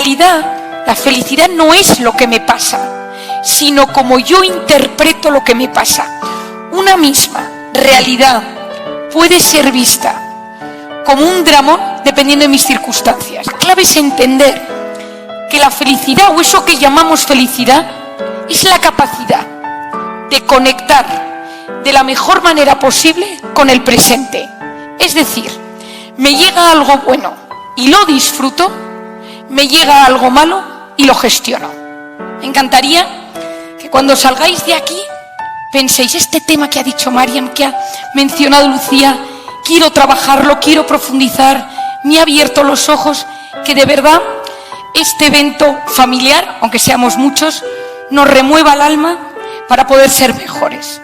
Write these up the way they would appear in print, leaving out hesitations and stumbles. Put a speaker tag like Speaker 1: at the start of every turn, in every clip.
Speaker 1: realidad, la felicidad no es lo que me pasa, sino como yo interpreto lo que me pasa. Una misma realidad puede ser vista como un drama dependiendo de mis circunstancias. La clave es entender que la felicidad, o eso que llamamos felicidad, es la capacidad de conectar de la mejor manera posible con el presente. Es decir, me llega algo bueno y lo disfruto, me llega algo malo y lo gestiono. Me encantaría que cuando salgáis de aquí penséis, este tema que ha dicho Marian, que ha mencionado Lucía, quiero trabajarlo, quiero profundizar, me ha abierto los ojos, que de verdad este evento familiar, aunque seamos muchos, nos remueva el alma para poder ser mejores.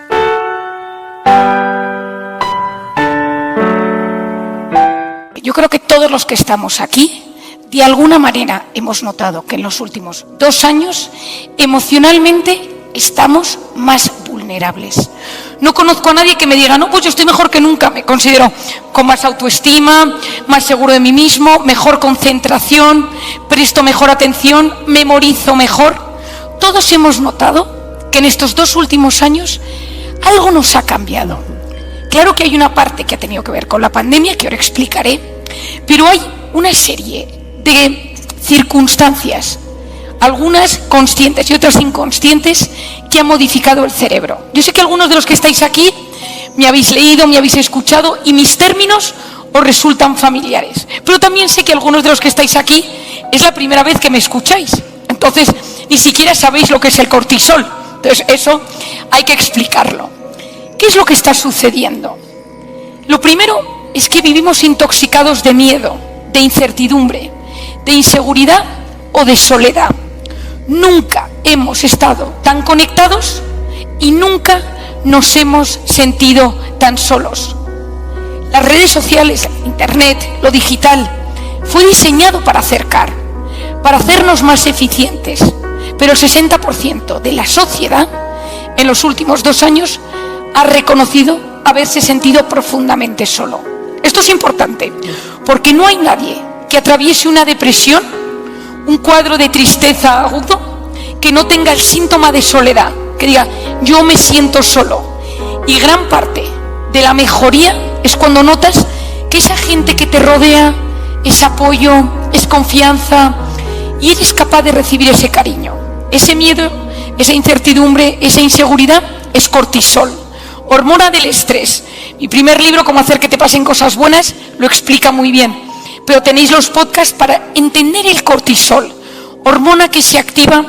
Speaker 1: Yo creo que todos los que estamos aquí, de alguna manera hemos notado que en los últimos 2 años, emocionalmente, estamos más vulnerables. No conozco a nadie que me diga, no, pues yo estoy mejor que nunca. Me considero con más autoestima, más seguro de mí mismo, mejor concentración, presto mejor atención, memorizo mejor. Todos hemos notado que en estos 2 últimos años algo nos ha cambiado. Claro que hay una parte que ha tenido que ver con la pandemia, que ahora explicaré, pero hay una serie de circunstancias, algunas conscientes y otras inconscientes, que han modificado el cerebro. Yo sé que algunos de los que estáis aquí me habéis leído, me habéis escuchado y mis términos os resultan familiares. Pero también sé que algunos de los que estáis aquí es la primera vez que me escucháis. Entonces, ni siquiera sabéis lo que es el cortisol. Entonces, eso hay que explicarlo. ¿Qué es lo que está sucediendo? Lo primero es que vivimos intoxicados de miedo, de incertidumbre, de inseguridad o de soledad. Nunca hemos estado tan conectados y nunca nos hemos sentido tan solos. Las redes sociales, Internet, lo digital, fue diseñado para acercar, para hacernos más eficientes, pero el 60% de la sociedad en los últimos 2 años ha reconocido haberse sentido profundamente solo. Esto es importante, porque no hay nadie que atraviese una depresión, un cuadro de tristeza agudo, que no tenga el síntoma de soledad, que diga, yo me siento solo. Y gran parte de la mejoría es cuando notas que esa gente que te rodea es apoyo, es confianza, y eres capaz de recibir ese cariño. Ese miedo, esa incertidumbre, esa inseguridad es cortisol, hormona del estrés. Mi primer libro, Cómo hacer que te pasen cosas buenas, lo explica muy bien. Pero tenéis los podcasts para entender el cortisol, hormona que se activa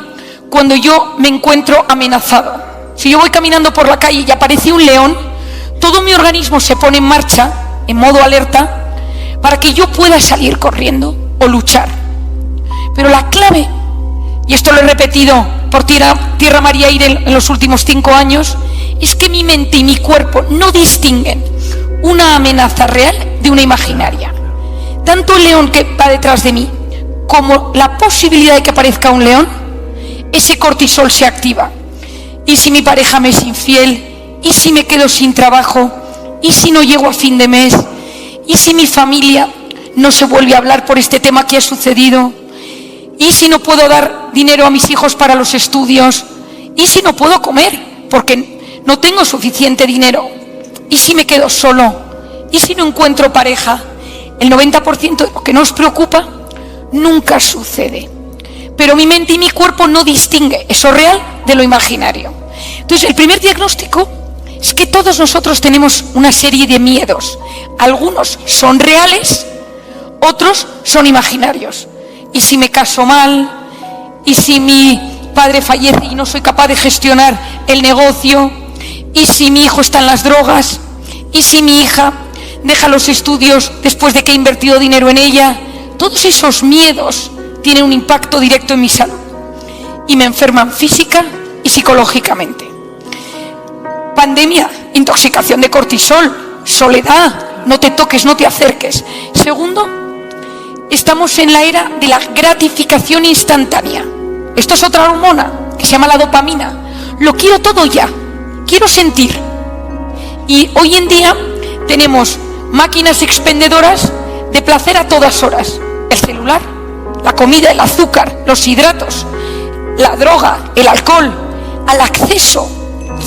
Speaker 1: cuando yo me encuentro amenazado. Si yo voy caminando por la calle y aparece un león, todo mi organismo se pone en marcha, en modo alerta, para que yo pueda salir corriendo o luchar. Pero la clave, y esto lo he repetido por tierra, mar y aire en los últimos 5 años, es que mi mente y mi cuerpo no distinguen una amenaza real de una imaginaria. Tanto el león que va detrás de mí como la posibilidad de que aparezca un león, ese cortisol se activa. ¿Y si mi pareja me es infiel? ¿Y si me quedo sin trabajo? ¿Y si no llego a fin de mes? ¿Y si mi familia no se vuelve a hablar por este tema que ha sucedido? ¿Y si no puedo dar dinero a mis hijos para los estudios? ¿Y si no puedo comer porque no tengo suficiente dinero? ¿Y si me quedo solo? ¿Y si no encuentro pareja? El 90% de lo que nos preocupa nunca sucede. Pero mi mente y mi cuerpo no distingue eso real de lo imaginario. Entonces, el primer diagnóstico es que todos nosotros tenemos una serie de miedos. Algunos son reales, otros son imaginarios. ¿Y si me caso mal? ¿Y si mi padre fallece y no soy capaz de gestionar el negocio? ¿Y si mi hijo está en las drogas? ¿Y si mi hija deja los estudios después de que he invertido dinero en ella? Todos esos miedos tienen un impacto directo en mi salud y me enferman física y psicológicamente. Pandemia, intoxicación de cortisol, soledad, no te toques, no te acerques. Segundo, estamos en la era de la gratificación instantánea. Esto es otra hormona que se llama la dopamina. Lo quiero todo ya, quiero sentir. Y hoy en día tenemos máquinas expendedoras de placer a todas horas. El celular, la comida, el azúcar, los hidratos, la droga, el alcohol, al acceso.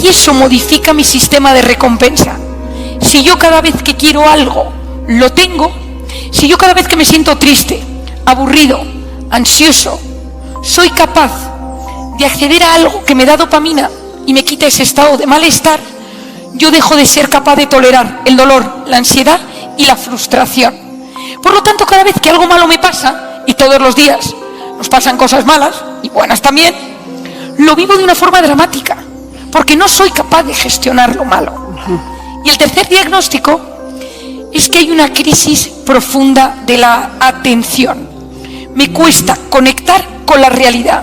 Speaker 1: Y eso modifica mi sistema de recompensa. Si yo cada vez que quiero algo lo tengo, si yo cada vez que me siento triste, aburrido, ansioso, soy capaz de acceder a algo que me da dopamina y me quita ese estado de malestar, yo dejo de ser capaz de tolerar el dolor, la ansiedad y la frustración. Por lo tanto, cada vez que algo malo me pasa, y todos los días nos pasan cosas malas y buenas también, lo vivo de una forma dramática, porque no soy capaz de gestionar lo malo. Y el tercer diagnóstico es que hay una crisis profunda de la atención. Me cuesta conectar con la realidad,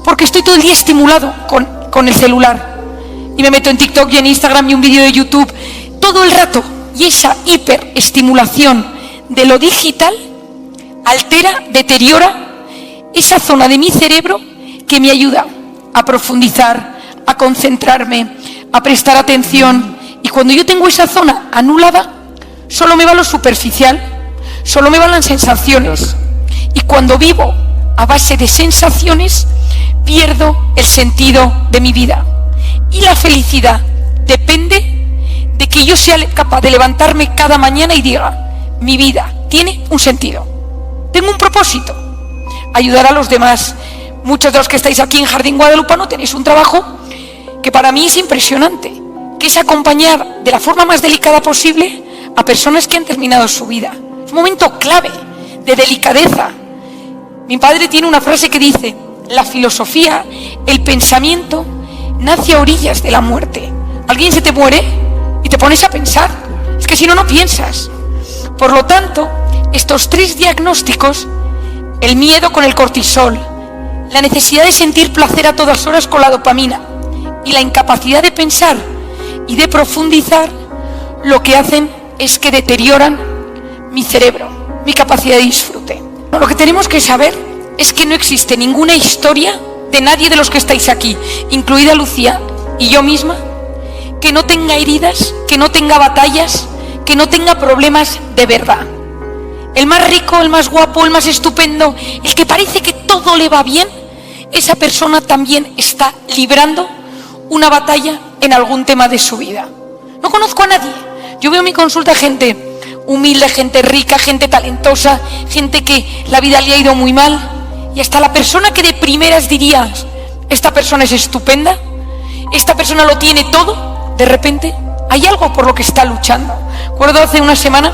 Speaker 1: porque estoy todo el día estimulado con el celular. Y me meto en TikTok y en Instagram y un vídeo de YouTube todo el rato. Y esa hiperestimulación de lo digital altera, deteriora esa zona de mi cerebro que me ayuda a profundizar, a concentrarme, a prestar atención. Y cuando yo tengo esa zona anulada, solo me va lo superficial, solo me van las sensaciones. Y cuando vivo a base de sensaciones, pierdo el sentido de mi vida. Y la felicidad depende de que yo sea capaz de levantarme cada mañana y diga, mi vida tiene un sentido, tengo un propósito, ayudar a los demás. Muchos de los que estáis aquí en Jardín Guadalupano tenéis un trabajo que para mí es impresionante, que es acompañar de la forma más delicada posible a personas que han terminado su vida. Es un momento clave de delicadeza. Mi padre tiene una frase que dice, la filosofía, el pensamiento, nace a orillas de la muerte. Alguien se te muere y te pones a pensar. Es que si no, no piensas. Por lo tanto, estos tres diagnósticos, el miedo con el cortisol, la necesidad de sentir placer a todas horas con la dopamina y la incapacidad de pensar y de profundizar, lo que hacen es que deterioran mi cerebro, mi capacidad de disfrute. Lo que tenemos que saber es que no existe ninguna historia de nadie de los que estáis aquí, incluida Lucía y yo misma, que no tenga heridas, que no tenga batallas, que no tenga problemas de verdad. El más rico, el más guapo, el más estupendo, el que parece que todo le va bien, esa persona también está librando una batalla en algún tema de su vida. No conozco a nadie. Yo veo en mi consulta gente humilde, gente rica, gente talentosa, gente que la vida le ha ido muy mal, y hasta la persona que de primeras dirías, esta persona es estupenda, esta persona lo tiene todo, de repente hay algo por lo que está luchando. Recuerdo hace una semana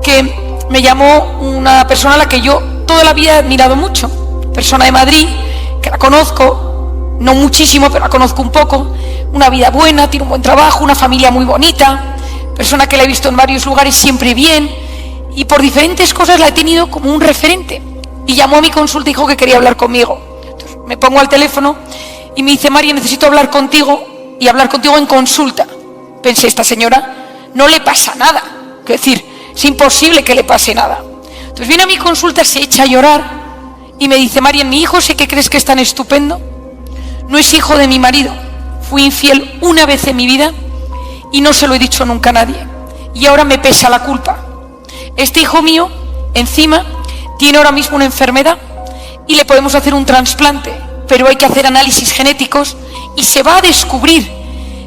Speaker 1: que me llamó una persona a la que yo toda la vida he admirado mucho, persona de Madrid, que la conozco, no muchísimo, pero la conozco un poco, una vida buena, tiene un buen trabajo, una familia muy bonita, persona que la he visto en varios lugares siempre bien, y por diferentes cosas la he tenido como un referente. Y llamó a mi consulta y dijo que quería hablar conmigo. Entonces me pongo al teléfono y me dice, María, necesito hablar contigo y hablar contigo en consulta. Pensé, esta señora no le pasa nada. Es decir, es imposible que le pase nada. Entonces viene a mi consulta, se echa a llorar y me dice, María, mi hijo, sé que crees que es tan estupendo, no es hijo de mi marido. Fui infiel una vez en mi vida y no se lo he dicho nunca a nadie. Y ahora me pesa la culpa. Este hijo mío, encima, tiene ahora mismo una enfermedad y le podemos hacer un trasplante, pero hay que hacer análisis genéticos y se va a descubrir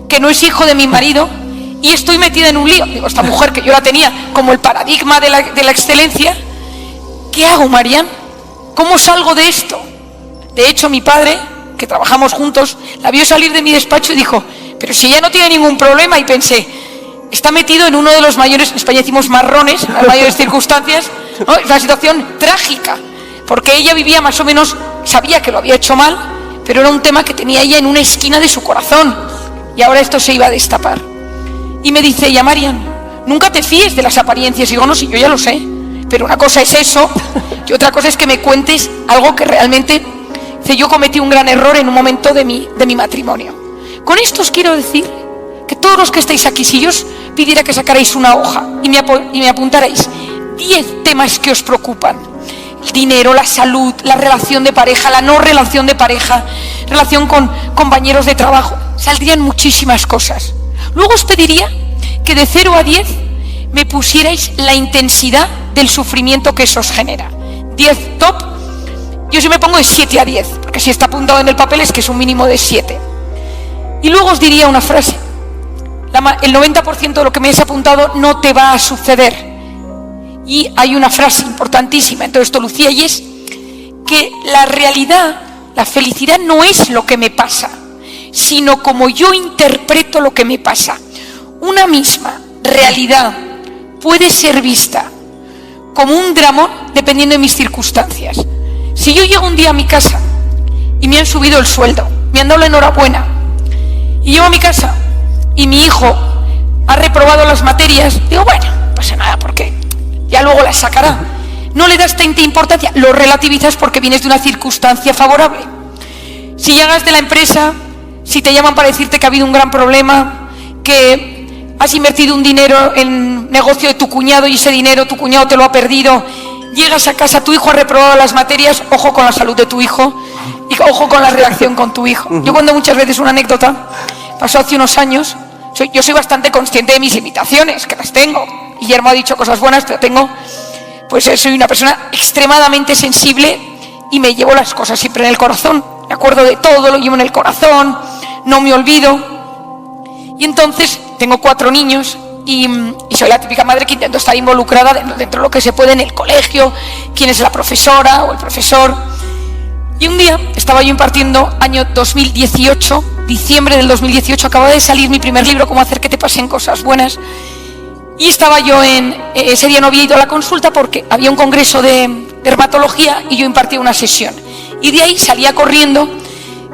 Speaker 1: que no es hijo de mi marido y estoy metida en un lío. Digo, esta mujer que yo la tenía como el paradigma de la excelencia, ¿qué hago, Marian? ¿Cómo salgo de esto? De hecho, mi padre, que trabajamos juntos, la vio salir de mi despacho y dijo, pero si ella no tiene ningún problema, y pensé, está metido en uno de los mayores, en España decimos marrones, las mayores circunstancias, ¿no? Es una situación trágica, porque ella vivía más o menos, sabía que lo había hecho mal, pero era un tema que tenía ella en una esquina de su corazón, y ahora esto se iba a destapar. Y me dice ella, Marian, nunca te fíes de las apariencias. Y digo, no, sí, yo ya lo sé, pero una cosa es eso, y otra cosa es que me cuentes algo que realmente, yo cometí un gran error en un momento de mi matrimonio. Con esto os quiero decir que todos los que estáis aquí, si yo os pidiera que sacarais una hoja y me apuntarais 10 temas que os preocupan: el dinero, la salud, la relación de pareja, la no relación de pareja, relación con compañeros de trabajo, saldrían muchísimas cosas. Luego os pediría que de 0 a 10 me pusierais la intensidad del sufrimiento que eso os genera. 10 top, yo sí me pongo de 7 a 10, porque si está apuntado en el papel es que es un mínimo de 7. Y luego os diría una frase: el 90% de lo que me has apuntado no te va a suceder. Y hay una frase importantísima en todo esto, Lucía, y es que la realidad, la felicidad no es lo que me pasa, sino como yo interpreto lo que me pasa. Una misma realidad puede ser vista como un dramón dependiendo de mis circunstancias. Si yo llego un día a mi casa y me han subido el sueldo, me han dado la enhorabuena, y llego a mi casa y mi hijo ha reprobado las materias, digo, bueno, no pasa nada porque ya luego las sacará. No le das tanta importancia, lo relativizas porque vienes de una circunstancia favorable. Si llegas de la empresa, si te llaman para decirte que ha habido un gran problema, que has invertido un dinero en negocio de tu cuñado y ese dinero tu cuñado te lo ha perdido, llegas a casa, tu hijo ha reprobado las materias, ojo con la salud de tu hijo y ojo con la reacción con tu hijo. Yo cuento muchas veces una anécdota, pasó hace unos años, yo soy bastante consciente de mis limitaciones, que las tengo. Guillermo ha dicho cosas buenas, pero soy una persona extremadamente sensible y me llevo las cosas siempre en el corazón. Me acuerdo de todo, lo llevo en el corazón, no me olvido. Y entonces tengo 4 niños y soy la típica madre que intento estar involucrada dentro de lo que se puede en el colegio, quién es la profesora o el profesor. Y un día estaba yo impartiendo, año 2018, diciembre del 2018, acababa de salir mi primer libro, Cómo hacer que te pasen cosas buenas. Y estaba yo ese día no había ido a la consulta porque había un congreso de dermatología y yo impartía una sesión. Y de ahí salía corriendo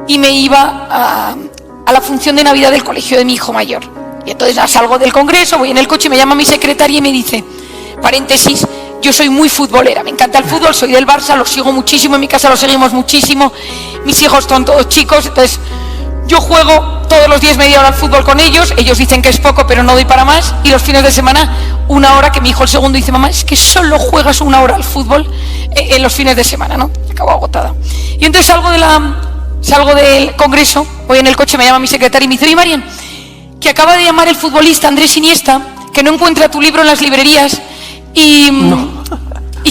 Speaker 1: y me iba a la función de Navidad del colegio de mi hijo mayor. Y entonces salgo del congreso, voy en el coche, me llama mi secretaria y me dice, paréntesis, yo soy muy futbolera, me encanta el fútbol, soy del Barça, lo sigo muchísimo, en mi casa lo seguimos muchísimo, mis hijos son todos chicos, entonces yo juego todos los días media hora al fútbol con ellos, ellos dicen que es poco pero no doy para más, y los fines de semana 1 hora, que mi hijo el segundo dice, mamá, es que solo juegas 1 hora al fútbol en los fines de semana, ¿no? Acabo agotada. Y entonces salgo del congreso, voy en el coche, me llama mi secretaria y me dice, oye, Marian, que acaba de llamar el futbolista Andrés Iniesta, que no encuentra tu libro en las librerías y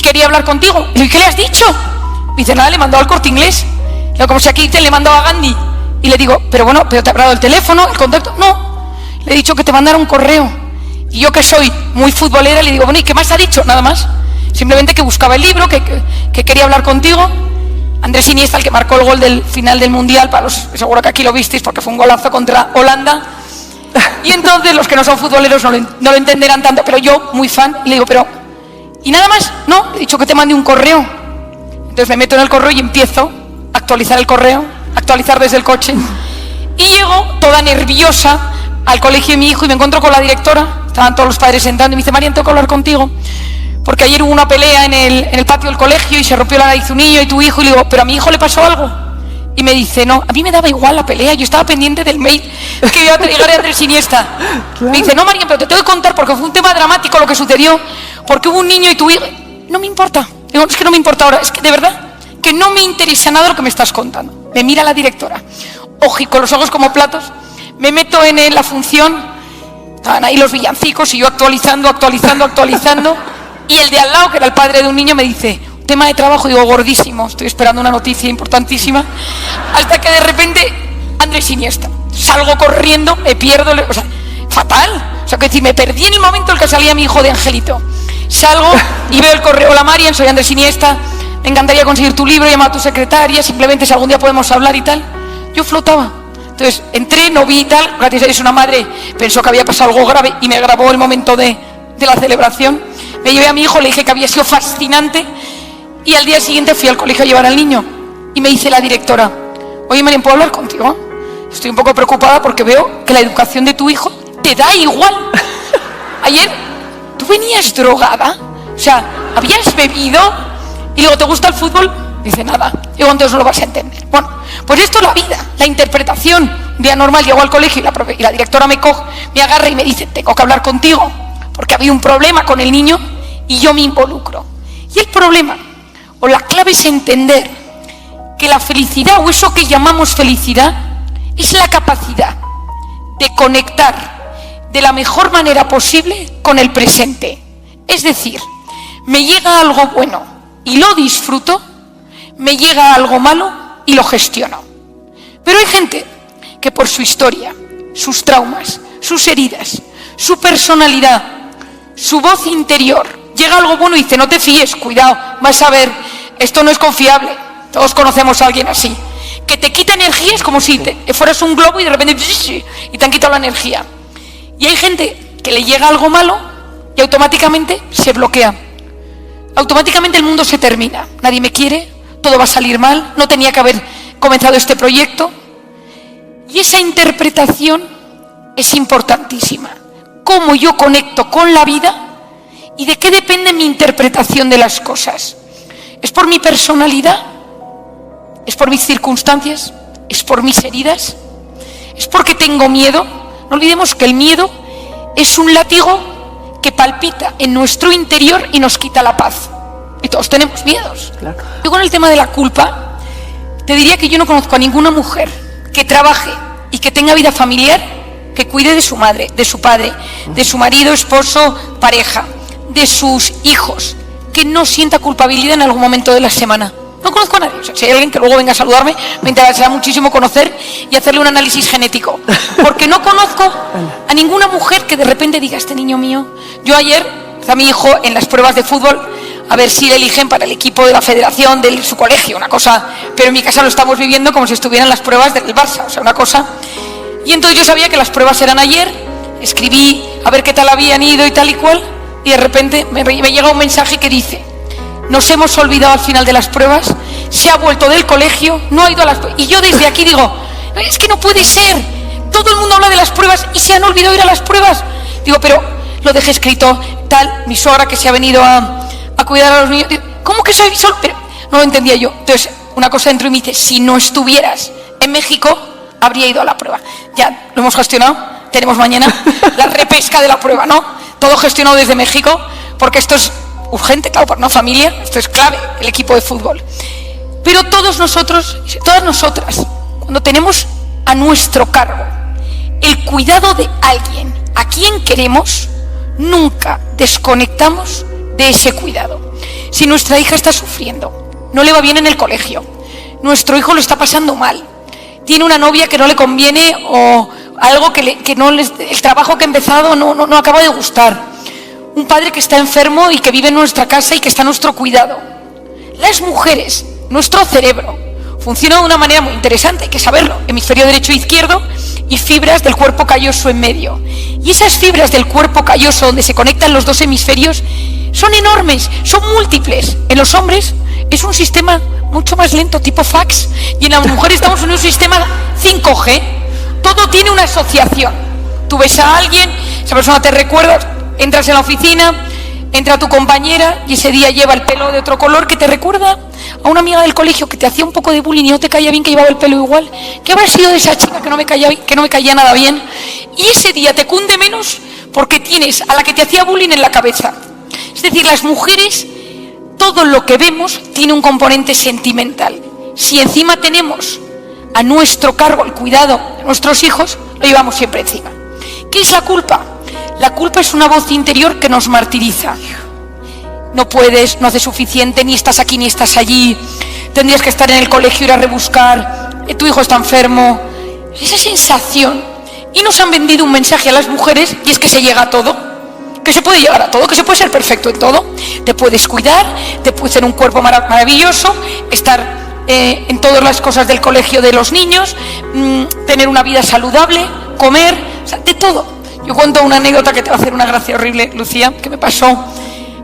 Speaker 1: quería hablar contigo. Y le digo, ¿qué le has dicho? Me dice, nada, le mandó al Corte Inglés. Digo, como si aquí le mandó a Gandhi. Y le digo, pero te habrá dado el teléfono, el contacto. No, le he dicho que te mandara un correo. Y yo, que soy muy futbolera, le digo, bueno, ¿y qué más ha dicho? Nada más. Simplemente que buscaba el libro, que quería hablar contigo. Andrés Iniesta, el que marcó el gol del final del Mundial, seguro que aquí lo visteis porque fue un golazo contra Holanda. Y entonces los que no son futboleros no lo entenderán tanto, pero yo, muy fan, y le digo, pero ¿y nada más? No, he dicho que te mande un correo. Entonces me meto en el correo y empiezo a actualizar el correo, actualizar desde el coche. Y llego toda nerviosa al colegio de mi hijo y me encuentro con la directora, estaban todos los padres sentando y me dice, Marian, tengo que hablar contigo, porque ayer hubo una pelea en el patio del colegio y se rompió la nariz un niño y tu hijo, y le digo, ¿pero a mi hijo le pasó algo? Y me dice, no, a mí me daba igual la pelea, yo estaba pendiente del mail que iba a llegar a Andrés Iniesta. Claro. Me dice, no, Marian, pero te tengo que contar porque fue un tema dramático lo que sucedió, porque hubo un niño y tu hijo... No me importa. Digo, es que no me importa ahora, es que de verdad que no me interesa nada lo que me estás contando. Me mira la directora, con los ojos como platos, me meto en la función, estaban ahí los villancicos y yo actualizando, y el de al lado, que era el padre de un niño, me dice... tema de trabajo, digo, gordísimo, estoy esperando una noticia importantísima, hasta que de repente Andrés Iniesta, salgo corriendo, me pierdo, fatal, que decir, me perdí en el momento en el que salía mi hijo de Angelito, salgo y veo el correo, hola Marian, soy Andrés Iniesta, me encantaría conseguir tu libro, llama a tu secretaria, simplemente si algún día podemos hablar y tal. Yo flotaba, entonces entré, no vi y tal, gracias a Dios una madre pensó que había pasado algo grave y me grabó el momento de la celebración, me llevé a mi hijo, le dije que había sido fascinante. Y al día siguiente fui al colegio a llevar al niño y me dice la directora, oye Marian, ¿puedo hablar contigo? Estoy un poco preocupada porque veo que la educación de tu hijo te da igual. Ayer, ¿tú venías drogada? O sea, ¿habías bebido? Y digo, ¿te gusta el fútbol? Dice, nada. Digo, entonces no lo vas a entender. Bueno, pues esto es la vida, la interpretación. Un día normal llego al colegio y la directora me coge, me agarra y me dice, tengo que hablar contigo porque había un problema con el niño y yo me involucro. Y el problema... o la clave es entender que la felicidad, o eso que llamamos felicidad, es la capacidad de conectar de la mejor manera posible con el presente. Es decir, me llega algo bueno, y lo disfruto, me llega algo malo y lo gestiono. Pero hay gente que por su historia, sus traumas, sus heridas, su personalidad, su voz interior, llega algo bueno y dice, no te fíes, cuidado, vas a ver, esto no es confiable. Todos conocemos a alguien así, que te quita energía, es como si fueras un globo y de repente y te han quitado la energía. Y hay gente que le llega algo malo y automáticamente se bloquea. Automáticamente el mundo se termina. Nadie me quiere, todo va a salir mal, no tenía que haber comenzado este proyecto. Y esa interpretación es importantísima. Cómo yo conecto con la vida y de qué depende mi interpretación de las cosas. ¿Es por mi personalidad? ¿Es por mis circunstancias? ¿Es por mis heridas? ¿Es porque tengo miedo? No olvidemos que el miedo es un látigo que palpita en nuestro interior y nos quita la paz. Y todos tenemos miedos. Claro. Yo con el tema de la culpa, te diría que yo no conozco a ninguna mujer que trabaje y que tenga vida familiar, que cuide de su madre, de su padre, de su marido, esposo, pareja, de sus hijos, que no sienta culpabilidad en algún momento de la semana. No conozco a nadie. O sea, si hay alguien que luego venga a saludarme, me interesará muchísimo conocer y hacerle un análisis genético. Porque no conozco a ninguna mujer que de repente diga, este niño mío. Yo ayer, a mi hijo en las pruebas de fútbol, a ver si le eligen para el equipo de la federación de su colegio, una cosa. Pero en mi casa lo estamos viviendo como si estuvieran las pruebas del Barça, o sea, una cosa. Y entonces yo sabía que las pruebas eran ayer, escribí a ver qué tal habían ido y tal y cual, y de repente me llega un mensaje que dice, nos hemos olvidado al final de las pruebas, se ha vuelto del colegio, no ha ido a las pruebas. Y yo desde aquí digo, es que no puede ser, todo el mundo habla de las pruebas y se han olvidado ir a las pruebas. Digo, pero lo dejé escrito, tal, mi suegra que se ha venido a cuidar a los niños. Digo, ¿cómo que soy solo? Pero no lo entendía yo. Entonces, una cosa dentro y me dice, si no estuvieras en México, habría ido a la prueba. Ya lo hemos gestionado, tenemos mañana la repesca de la prueba, ¿no? Todo gestionado desde México, porque esto es urgente, claro, para una familia, esto es clave, el equipo de fútbol. Pero todos nosotros, todas nosotras, cuando tenemos a nuestro cargo el cuidado de alguien a quien queremos, nunca desconectamos de ese cuidado. Si nuestra hija está sufriendo, no le va bien en el colegio, nuestro hijo lo está pasando mal, tiene una novia que no le conviene o algo que no el trabajo que ha empezado no acaba de gustar, un padre que está enfermo y que vive en nuestra casa y que está a nuestro cuidado. Las mujeres, nuestro cerebro, funciona de una manera muy interesante, hay que saberlo, hemisferio derecho e izquierdo y fibras del cuerpo calloso en medio. Y esas fibras del cuerpo calloso donde se conectan los dos hemisferios son enormes, son múltiples. En los hombres es un sistema mucho más lento, tipo fax, y en las mujeres estamos en un sistema 5G. Todo tiene una asociación. Tú ves a alguien, esa persona te recuerda, entras en la oficina, entra tu compañera y ese día lleva el pelo de otro color que te recuerda a una amiga del colegio que te hacía un poco de bullying y no te caía bien, que llevaba el pelo igual. ¿Qué habrá sido de esa chica que no me caía nada bien? Y ese día te cunde menos porque tienes a la que te hacía bullying en la cabeza. Es decir, las mujeres, todo lo que vemos tiene un componente sentimental. Si encima tenemos a nuestro cargo el cuidado de nuestros hijos, lo llevamos siempre encima. ¿Qué es la culpa? La culpa es una voz interior que nos martiriza. No puedes, no haces suficiente, ni estás aquí ni estás allí, tendrías que estar en el colegio, ir a rebuscar, tu hijo está enfermo. Esa sensación. Y nos han vendido un mensaje a las mujeres, y es que se llega a todo, que se puede llegar a todo, que se puede ser perfecto en todo. Te puedes cuidar, te puedes tener un cuerpo maravilloso, estar en todas las cosas del colegio de los niños, tener una vida saludable, comer, o sea, de todo. Yo cuento una anécdota que te va a hacer una gracia horrible, Lucía, que me pasó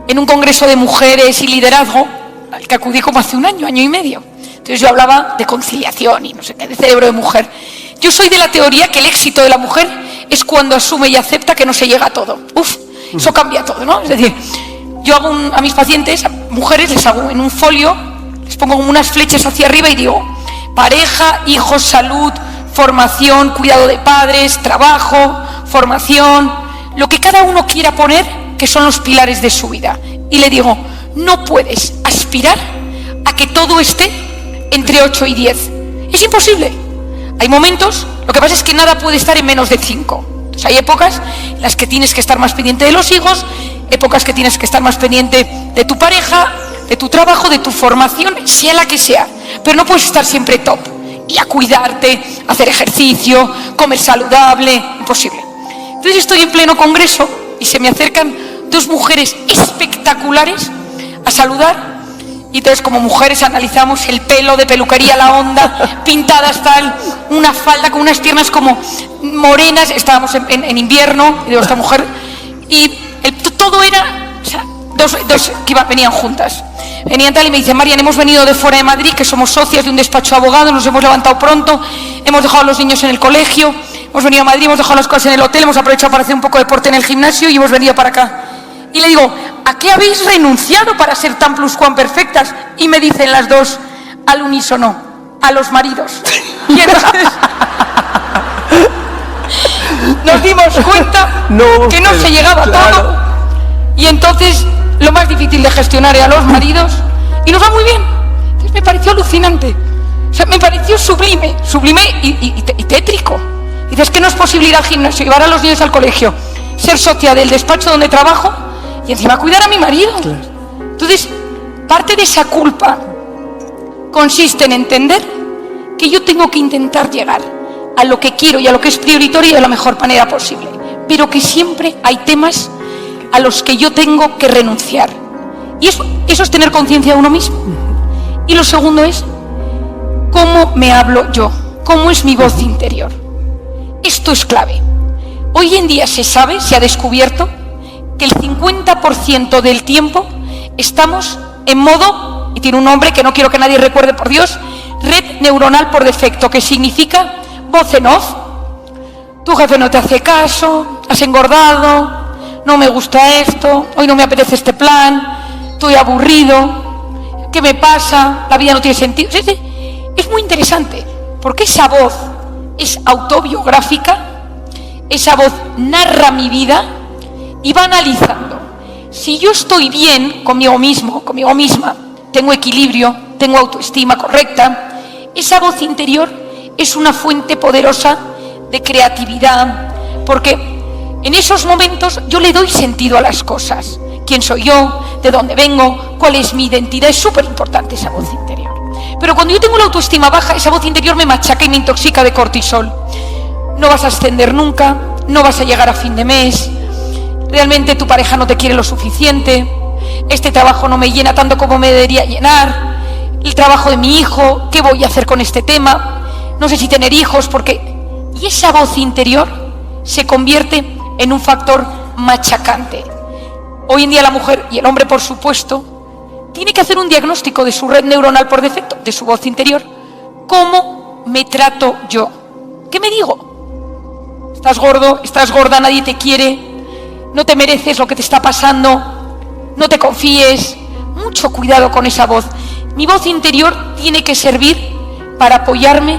Speaker 1: en un congreso de mujeres y liderazgo, al que acudí como hace un año y medio. Entonces yo hablaba de conciliación y no sé qué, de cerebro de mujer. Yo soy de la teoría que el éxito de la mujer es cuando asume y acepta que no se llega a todo. Eso cambia todo, ¿no? Es decir, yo hago a mis pacientes, a mujeres, les hago en un folio, les pongo como unas flechas hacia arriba y digo, pareja, hijos, salud, formación, cuidado de padres, trabajo, formación, lo que cada uno quiera poner, que son los pilares de su vida. Y le digo, no puedes aspirar a que todo esté entre 8 y 10. Es imposible. Hay momentos, lo que pasa es que nada puede estar en menos de 5. O sea, hay épocas en las que tienes que estar más pendiente de los hijos, épocas que tienes que estar más pendiente de tu pareja, de tu trabajo, de tu formación, sea la que sea, pero no puedes estar siempre top y a cuidarte, hacer ejercicio, comer saludable, imposible. Entonces estoy en pleno congreso y se me acercan dos mujeres espectaculares a saludar, y entonces como mujeres analizamos el pelo de peluquería La Onda, pintadas tal, una falda con unas piernas como morenas, estábamos en invierno, y digo, esta mujer, y todo era, o sea, dos que venían juntas. Venían tal y me dicen, Marian, hemos venido de fuera de Madrid, que somos socias de un despacho de abogados, nos hemos levantado pronto, hemos dejado a los niños en el colegio, hemos venido a Madrid, hemos dejado las cosas en el hotel, hemos aprovechado para hacer un poco de deporte en el gimnasio y hemos venido para acá. Y le digo, ¿a qué habéis renunciado para ser tan pluscuamperfectas? Y me dicen las dos al unísono, a los maridos. Y entonces nos dimos cuenta que no se llegaba a todo. Y entonces lo más difícil de gestionar era a los maridos. Y nos va muy bien. Entonces me pareció alucinante. O sea, me pareció sublime y tétrico. Y dices que no es posible ir al gimnasio, llevar a los niños al colegio, ser socia del despacho donde trabajo y encima cuidar a mi marido. Claro. Entonces, parte de esa culpa consiste en entender que yo tengo que intentar llegar a lo que quiero y a lo que es prioritario de la mejor manera posible, pero que siempre hay temas a los que yo tengo que renunciar. Y eso es tener conciencia de uno mismo. Y lo segundo es cómo me hablo yo, cómo es mi voz interior. Esto es clave. Hoy en día se sabe, se ha descubierto, que el 50% del tiempo estamos en modo, y tiene un nombre que no quiero que nadie recuerde, por Dios, red neuronal por defecto, que significa voz en off. Tu jefe no te hace caso, has engordado, no me gusta esto, hoy no me apetece este plan, estoy aburrido, ¿qué me pasa? La vida no tiene sentido. Es muy interesante, porque esa voz es autobiográfica, esa voz narra mi vida y va analizando. Si yo estoy bien conmigo mismo, conmigo misma, tengo equilibrio, tengo autoestima correcta, esa voz interior es una fuente poderosa de creatividad, porque en esos momentos yo le doy sentido a las cosas. ¿Quién soy yo? ¿De dónde vengo? ¿Cuál es mi identidad? Es súper importante esa voz interior. Pero cuando yo tengo la autoestima baja, esa voz interior me machaca y me intoxica de cortisol. No vas a ascender nunca, no vas a llegar a fin de mes, realmente tu pareja no te quiere lo suficiente, este trabajo no me llena tanto como me debería llenar, el trabajo de mi hijo, ¿qué voy a hacer con este tema? No sé si tener hijos, porque... Y esa voz interior se convierte en un factor machacante. Hoy en día la mujer, y el hombre por supuesto, tiene que hacer un diagnóstico de su red neuronal por defecto, de su voz interior. ¿Cómo me trato yo? ¿Qué me digo? Estás gordo, estás gorda, nadie te quiere, no te mereces lo que te está pasando, no te confíes. Mucho cuidado con esa voz. Mi voz interior tiene que servir para apoyarme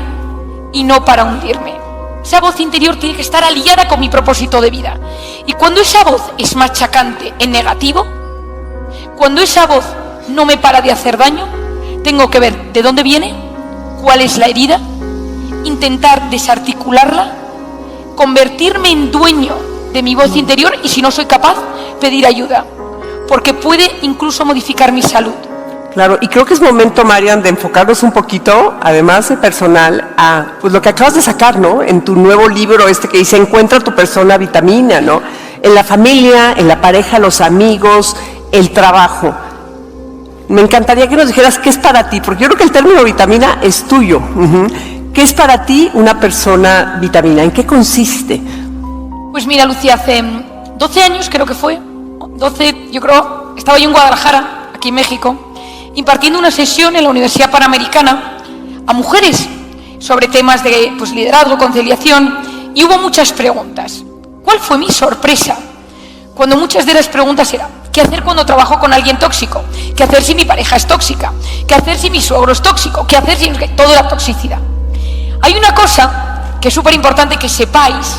Speaker 1: y no para hundirme. Esa voz interior tiene que estar aliada con mi propósito de vida. Y cuando esa voz es machacante en negativo, cuando esa voz no me para de hacer daño, tengo que ver de dónde viene, cuál es la herida, intentar desarticularla, convertirme en dueño de mi voz interior y si no soy capaz, pedir ayuda, porque puede incluso modificar mi salud.
Speaker 2: Claro, y creo que es momento, Marian, de enfocarnos un poquito, además de personal, a pues lo que acabas de sacar, ¿no? En tu nuevo libro que dice Encuentra tu persona vitamina, ¿no? En la familia, en la pareja, los amigos, el trabajo. Me encantaría que nos dijeras qué es para ti, porque yo creo que el término vitamina es tuyo. ¿Qué es para ti una persona vitamina? ¿En qué consiste?
Speaker 1: Pues mira, Lucía, hace 12 años creo que fue, 12, yo creo, estaba yo en Guadalajara, aquí en México, impartiendo una sesión en la Universidad Panamericana a mujeres sobre temas de liderazgo, conciliación, y hubo muchas preguntas. ¿Cuál fue mi sorpresa? Cuando muchas de las preguntas eran, ¿qué hacer cuando trabajo con alguien tóxico? ¿Qué hacer si mi pareja es tóxica? ¿Qué hacer si mi suegro es tóxico? ¿Qué hacer si toda la toxicidad? Hay una cosa que es súper importante que sepáis,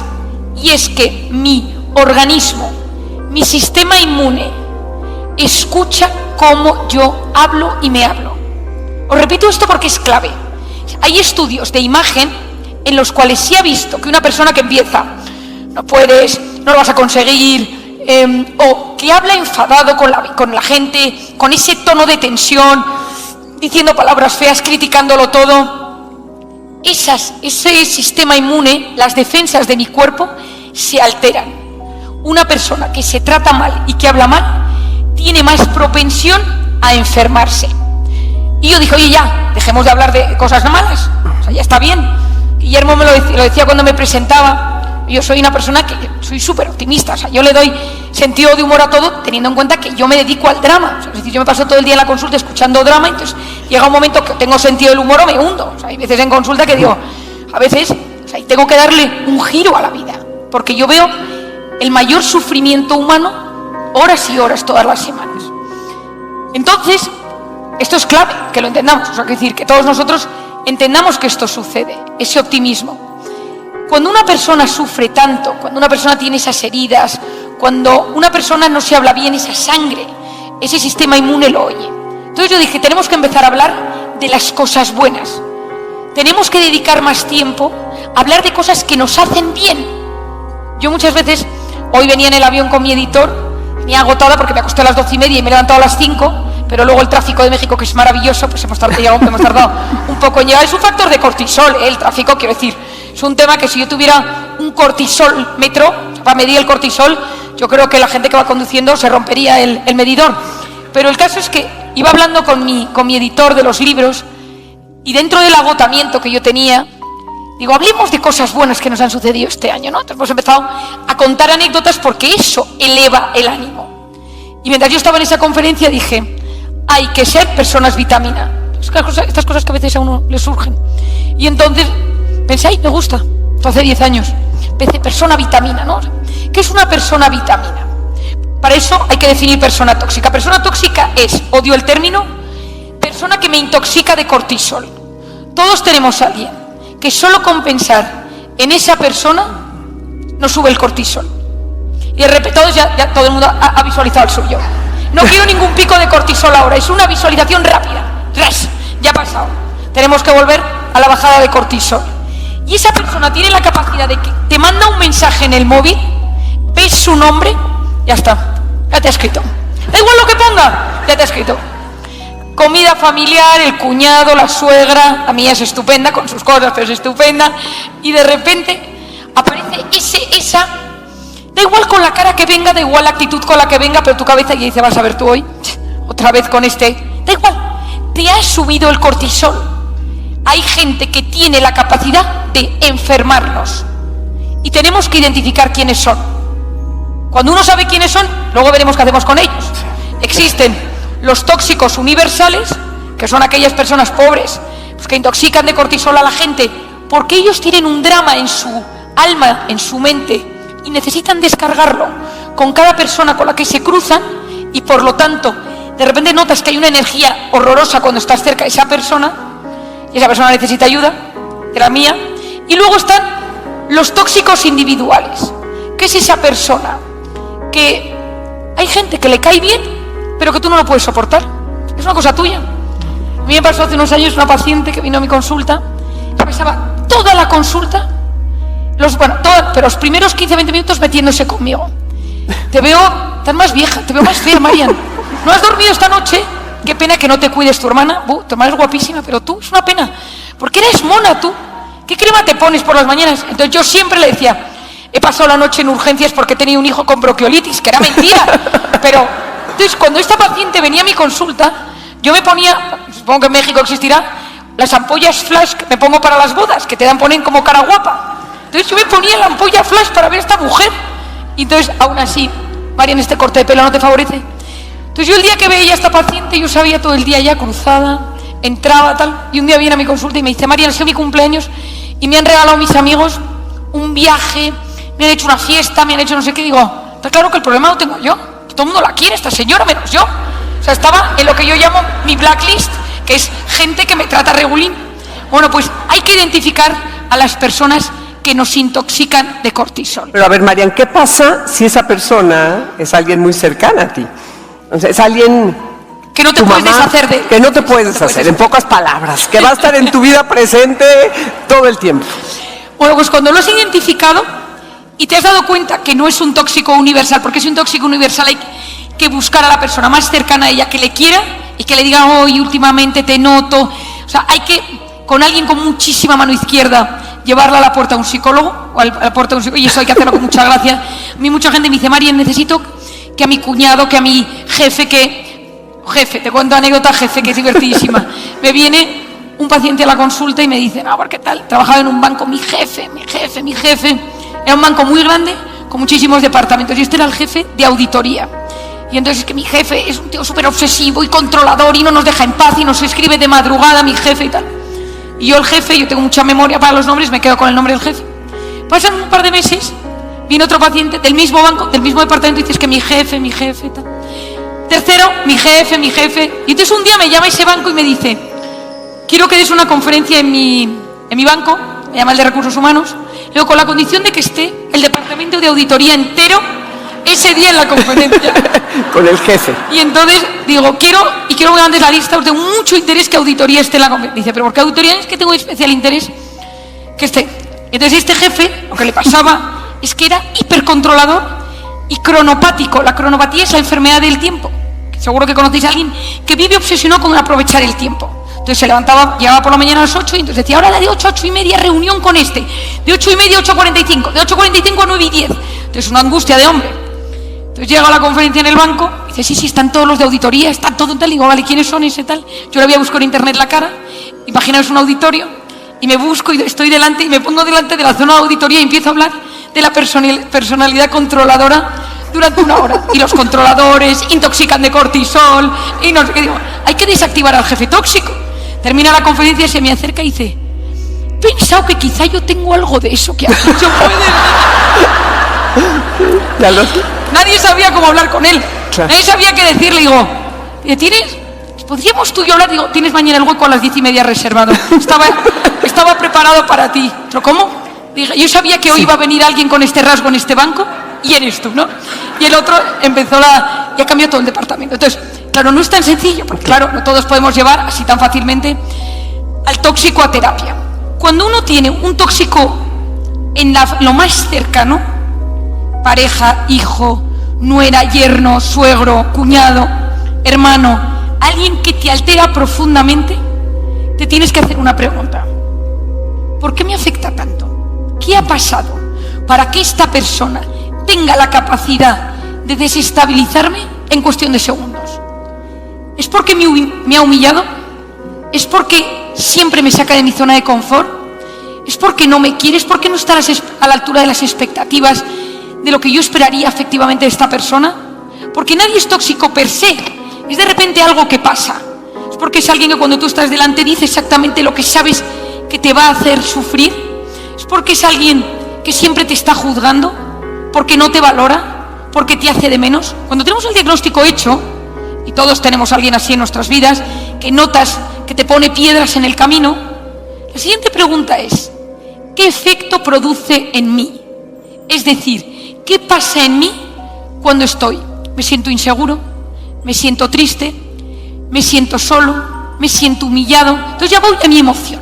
Speaker 1: y es que mi organismo, mi sistema inmune, escucha cómo yo hablo y me hablo. Os repito esto porque es clave. Hay estudios de imagen en los cuales se ha visto que una persona que empieza, no puedes, no lo vas a conseguir, o que habla enfadado con la gente, con ese tono de tensión, diciendo palabras feas, criticándolo todo, ese sistema inmune, las defensas de mi cuerpo se alteran. Una persona que se trata mal y que habla mal tiene más propensión a enfermarse. Y yo dije, oye, ya, dejemos de hablar de cosas malas, o sea, ya está bien. Guillermo me lo decía cuando me presentaba. Yo soy una persona que soy súper optimista, o sea, yo le doy sentido de humor a todo, teniendo en cuenta que yo me dedico al drama. O sea, es decir, yo me paso todo el día en la consulta escuchando drama, entonces llega un momento que tengo sentido del humor o me hundo. O sea, hay veces en consulta que digo, a veces, o sea, tengo que darle un giro a la vida, porque yo veo el mayor sufrimiento humano horas y horas todas las semanas. Entonces, esto es clave, que lo entendamos, o sea, que decir, que todos nosotros entendamos que esto sucede, ese optimismo. Cuando una persona sufre tanto, cuando una persona tiene esas heridas, cuando una persona no se habla bien, esa sangre, ese sistema inmune lo oye. Entonces yo dije, tenemos que empezar a hablar de las cosas buenas. Tenemos que dedicar más tiempo a hablar de cosas que nos hacen bien. Yo muchas veces, hoy venía en el avión con mi editor, venía agotada porque me acosté a las 12:30 y me he levantado a las 5, pero luego el tráfico de México, que es maravilloso, pues hemos tardado un poco en llegar. Es un factor de cortisol, el tráfico, quiero decir. Es un tema que si yo tuviera un cortisólmetro para medir el cortisol, yo creo que la gente que va conduciendo se rompería el medidor. Pero el caso es que iba hablando con mi editor de los libros y dentro del agotamiento que yo tenía, digo, hablemos de cosas buenas que nos han sucedido este año, ¿no? Entonces hemos empezado a contar anécdotas porque eso eleva el ánimo. Y mientras yo estaba en esa conferencia dije, hay que ser personas vitamina. Estas cosas que a veces a uno le surgen. Y entonces pensé, ay, me gusta. Esto hace 10 años. Empecé persona vitamina, ¿no? ¿Qué es una persona vitamina? Para eso hay que definir persona tóxica. Persona tóxica es, odio el término, persona que me intoxica de cortisol. Todos tenemos a alguien que solo con pensar en esa persona nos sube el cortisol. Y de repente todos ya todo el mundo ha visualizado el suyo. No quiero ningún pico de cortisol ahora, es una visualización rápida. ¡Ras! Ya ha pasado. Tenemos que volver a la bajada de cortisol. Y esa persona tiene la capacidad de que te manda un mensaje en el móvil, ves su nombre, ya está, ya te ha escrito. Da igual lo que ponga, ya te ha escrito. Comida familiar, el cuñado, la suegra, la mía es estupenda, con sus cosas, pero es estupenda. Y de repente aparece esa, da igual con la cara que venga, da igual la actitud con la que venga, pero tu cabeza ya dice, vas a ver tú hoy, otra vez con da igual, te ha subido el cortisol. Hay gente que tiene la capacidad de enfermarnos y tenemos que identificar quiénes son. Cuando uno sabe quiénes son, luego veremos qué hacemos con ellos. Existen los tóxicos universales, que son aquellas personas pobres pues, que intoxican de cortisol a la gente porque ellos tienen un drama en su alma, en su mente y necesitan descargarlo con cada persona con la que se cruzan y por lo tanto de repente notas que hay una energía horrorosa cuando estás cerca de esa persona y esa persona necesita ayuda, de la mía. Y luego están los tóxicos individuales, que es esa persona que hay gente que le cae bien, pero que tú no lo puedes soportar. Es una cosa tuya. A mí me pasó hace unos años una paciente que vino a mi consulta, que pasaba toda la consulta, pero los primeros 15-20 minutos metiéndose conmigo. Te veo tan más vieja, te veo más fea, Marian. ¿No has dormido esta noche? Qué pena que no te cuides tu hermana. Tu hermana es guapísima, pero tú, es una pena. Porque eres mona tú. ¿Qué crema te pones por las mañanas? Entonces yo siempre le decía, he pasado la noche en urgencias porque he tenido un hijo con bronquiolitis, que era mentira. Pero, entonces cuando esta paciente venía a mi consulta, yo me ponía, supongo que en México existirá, las ampollas flash que me pongo para las bodas, que te ponen como cara guapa. Entonces yo me ponía la ampolla flash para ver a esta mujer. Y entonces, aún así, Marian, este corte de pelo no te favorece. Entonces yo el día que veía a esta paciente, yo sabía todo el día ya cruzada, entraba tal, y un día viene a mi consulta y me dice, Marian, ha sido mi cumpleaños y me han regalado mis amigos un viaje, me han hecho una fiesta, me han hecho no sé qué. Digo, está claro que el problema lo tengo yo, todo el mundo la quiere, esta señora, menos yo. O sea, estaba en lo que yo llamo mi blacklist, que es gente que me trata regulín. Bueno, pues hay que identificar a las personas que nos intoxican de cortisol.
Speaker 2: Pero a ver, Marian, ¿qué pasa si esa persona es alguien muy cercana a ti? O sea, es alguien
Speaker 1: que no te puedes deshacer de él.
Speaker 2: Que no te puedes deshacer, en pocas palabras, que va a estar en tu vida presente todo el tiempo.
Speaker 1: Bueno, pues cuando lo has identificado,
Speaker 3: y te has dado cuenta que no es un tóxico universal, porque es un tóxico universal hay que buscar a la persona más cercana a ella que le quiera y que le diga, hoy últimamente te noto. O sea, hay que, con alguien con muchísima mano izquierda, llevarla a la puerta de un psicólogo, o a la puerta de un psicólogo, y eso hay que hacerlo con mucha gracia. A mí mucha gente me dice, Marian, necesito que a mi cuñado, que a mi jefe, te cuento anécdota, jefe, que es divertidísima. Me viene un paciente a la consulta y me dice, no, ¿qué tal? Trabajaba en un banco, mi jefe. Era un banco muy grande, con muchísimos departamentos, y este era el jefe de auditoría. Y entonces es que mi jefe es un tío súper obsesivo y controlador y no nos deja en paz y nos escribe de madrugada, mi jefe y tal. Y yo tengo mucha memoria para los nombres, me quedo con el nombre del jefe. Pasan un par de meses, viene otro paciente del mismo banco, del mismo departamento, y dices que mi jefe y tal. Tercero, mi jefe. Y entonces un día me llama ese banco y me dice, quiero que des una conferencia en mi banco, me llama el de Recursos Humanos, luego con la condición de que esté el departamento de auditoría entero ese día en la conferencia.
Speaker 2: Con el jefe.
Speaker 3: Y entonces digo, quiero que me mandes la lista, os tengo mucho interés que auditoría esté en la conferencia. Dice, ¿pero por qué auditoría? Es que tengo especial interés que esté. Entonces este jefe, lo que le pasaba es que era hipercontrolador y cronopático. La cronopatía es la enfermedad del tiempo. Seguro que conocéis a alguien que vive obsesionado con aprovechar el tiempo. Entonces se levantaba, llegaba por la mañana a las 8 y entonces decía, ahora la de 8 a 8 y media reunión con este, de 8 y media a 8:45, de 8:45 a 9 y 10. Entonces una angustia de hombre. Entonces llega a la conferencia en el banco, y dice, sí, están todos los de auditoría, están todos tal. Y digo, vale, ¿quiénes son ese tal? Yo le voy a buscar en internet la cara, imaginaos un auditorio, y me busco y estoy delante, y me pongo delante de la zona de auditoría y empiezo a hablar de la personalidad controladora durante una hora. Y los controladores intoxican de cortisol, y no sé qué. Digo, hay que desactivar al jefe tóxico. Termina la conferencia, se me acerca y dice, he pensado que quizá yo tengo algo de eso que has dicho. Nadie sabía cómo hablar con él. Claro. Nadie sabía qué decirle. Digo, ¿podríamos tú y yo hablar? Digo, tienes mañana el hueco a las 10:30 reservado. Estaba preparado para ti. ¿Pero cómo? Dije, yo sabía que hoy iba a venir alguien con este rasgo en este banco y eres tú, ¿no? Y el otro empezó ya cambió todo el departamento. Entonces, claro, no es tan sencillo, porque claro, no todos podemos llevar así tan fácilmente al tóxico a terapia. Cuando uno tiene un tóxico en lo más cercano, pareja, hijo, nuera, yerno, suegro, cuñado, hermano, alguien que te altera profundamente, te tienes que hacer una pregunta. ¿Por qué me afecta tanto? ¿Qué ha pasado para que esta persona tenga la capacidad de desestabilizarme en cuestión de segundos? ¿Es porque me ha humillado? ¿Es porque siempre me saca de mi zona de confort? ¿Es porque no me quiere? ¿Es porque no está a la altura de las expectativas de lo que yo esperaría efectivamente de esta persona? Porque nadie es tóxico per se, es de repente algo que pasa. Es porque es alguien que cuando tú estás delante dice exactamente lo que sabes que te va a hacer sufrir. Es porque es alguien que siempre te está juzgando, porque no te valora, porque te hace de menos. Cuando tenemos el diagnóstico hecho, y todos tenemos a alguien así en nuestras vidas, que notas que te pone piedras en el camino, la siguiente pregunta es, ¿qué efecto produce en mí? Es decir, ¿qué pasa en mí cuando me siento inseguro, me siento triste, me siento solo, me siento humillado? Entonces ya voy a mi emoción.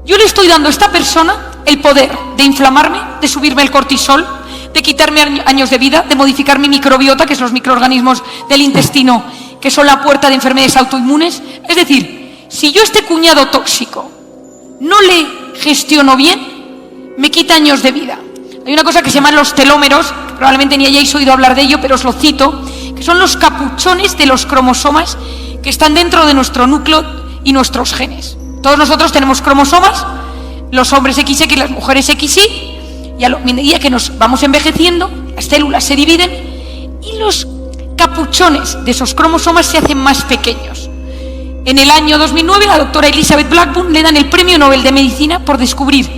Speaker 3: Yo le estoy dando a esta persona el poder de inflamarme, de subirme el cortisol, de quitarme años de vida, de modificar mi microbiota, que son los microorganismos del intestino, que son la puerta de enfermedades autoinmunes. Es decir, si yo este cuñado tóxico no le gestiono bien, me quita años de vida. Hay una cosa que se llaman los telómeros, que probablemente ni hayáis oído hablar de ello, pero os lo cito, que son los capuchones de los cromosomas que están dentro de nuestro núcleo y nuestros genes. Todos nosotros tenemos cromosomas, los hombres XX y las mujeres XY, y a medida que nos vamos envejeciendo, las células se dividen y los capuchones de esos cromosomas se hacen más pequeños. En el año 2009, la doctora Elizabeth Blackburn le dan el Premio Nobel de Medicina por descubrir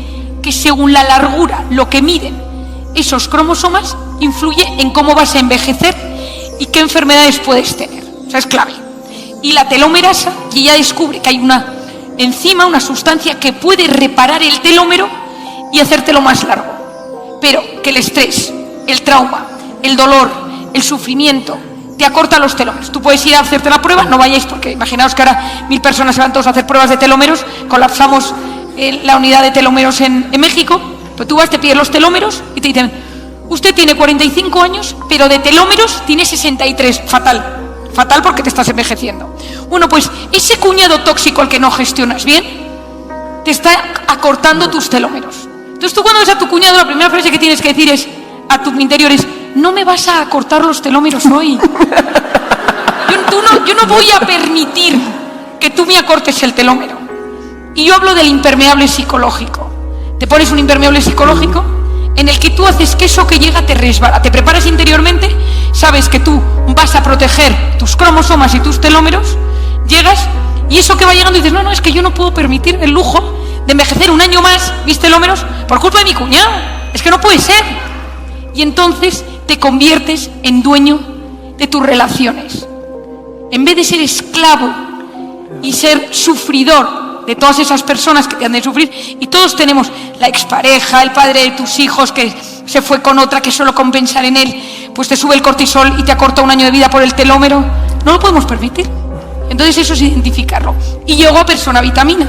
Speaker 3: que según la largura, lo que miden esos cromosomas, influye en cómo vas a envejecer y qué enfermedades puedes tener. O sea, es clave. Y la telomerasa, que ya descubre que hay una enzima, una sustancia que puede reparar el telómero y hacértelo más largo. Pero que el estrés, el trauma, el dolor, el sufrimiento, te acorta los telómeros. Tú puedes ir a hacerte la prueba, no vayáis porque imaginaos que ahora 1000 personas se van todos a hacer pruebas de telómeros, colapsamos la unidad de telómeros en México, Pero tú vas, te pides los telómeros y te dicen, usted tiene 45 años, pero de telómeros tiene 63. Fatal. Fatal porque te estás envejeciendo. Bueno, pues ese cuñado tóxico al que no gestionas bien, te está acortando tus telómeros. Entonces tú cuando ves a tu cuñado, la primera frase que tienes que decir es, a tu interior es, no me vas a acortar los telómeros hoy. Yo no voy a permitir que tú me acortes el telómero. Y yo hablo del impermeable psicológico. Te pones un impermeable psicológico en el que tú haces que eso que llega te resbala. Te preparas interiormente, sabes que tú vas a proteger tus cromosomas y tus telómeros, llegas y eso que va llegando dices, no, es que yo no puedo permitir el lujo de envejecer un año más mis telómeros por culpa de mi cuñado. Es que no puede ser. Y entonces te conviertes en dueño de tus relaciones. En vez de ser esclavo y ser sufridor de todas esas personas que te han de sufrir, y todos tenemos la expareja, el padre de tus hijos que se fue con otra, que solo con pensar en él, pues te sube el cortisol y te acorta un año de vida por el telómero. No lo podemos permitir. Entonces eso es identificarlo. Y llego a Persona Vitamina.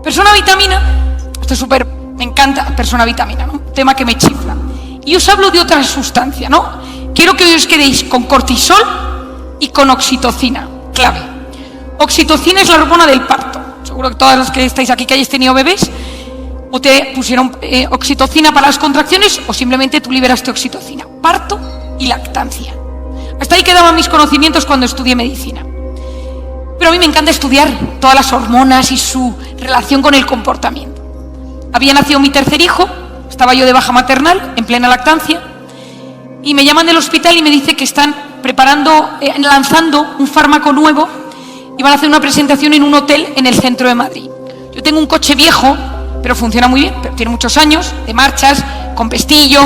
Speaker 3: Persona Vitamina, esto es súper, me encanta Persona Vitamina, ¿no? Tema que me chifla. Y os hablo de otra sustancia, ¿no? Quiero que os quedéis con cortisol y con oxitocina, clave. Oxitocina es la hormona del parto. Seguro que todas las que estáis aquí que hayáis tenido bebés, o te pusieron oxitocina para las contracciones, o simplemente tú liberaste oxitocina. Parto y lactancia. Hasta ahí quedaban mis conocimientos cuando estudié medicina. Pero a mí me encanta estudiar todas las hormonas y su relación con el comportamiento. Había nacido mi tercer hijo, estaba yo de baja maternal, en plena lactancia, y me llaman del hospital y me dice que están lanzando un fármaco nuevo y van a hacer una presentación en un hotel en el centro de Madrid. Yo tengo un coche viejo, pero funciona muy bien, pero tiene muchos años, de marchas, con pestillo,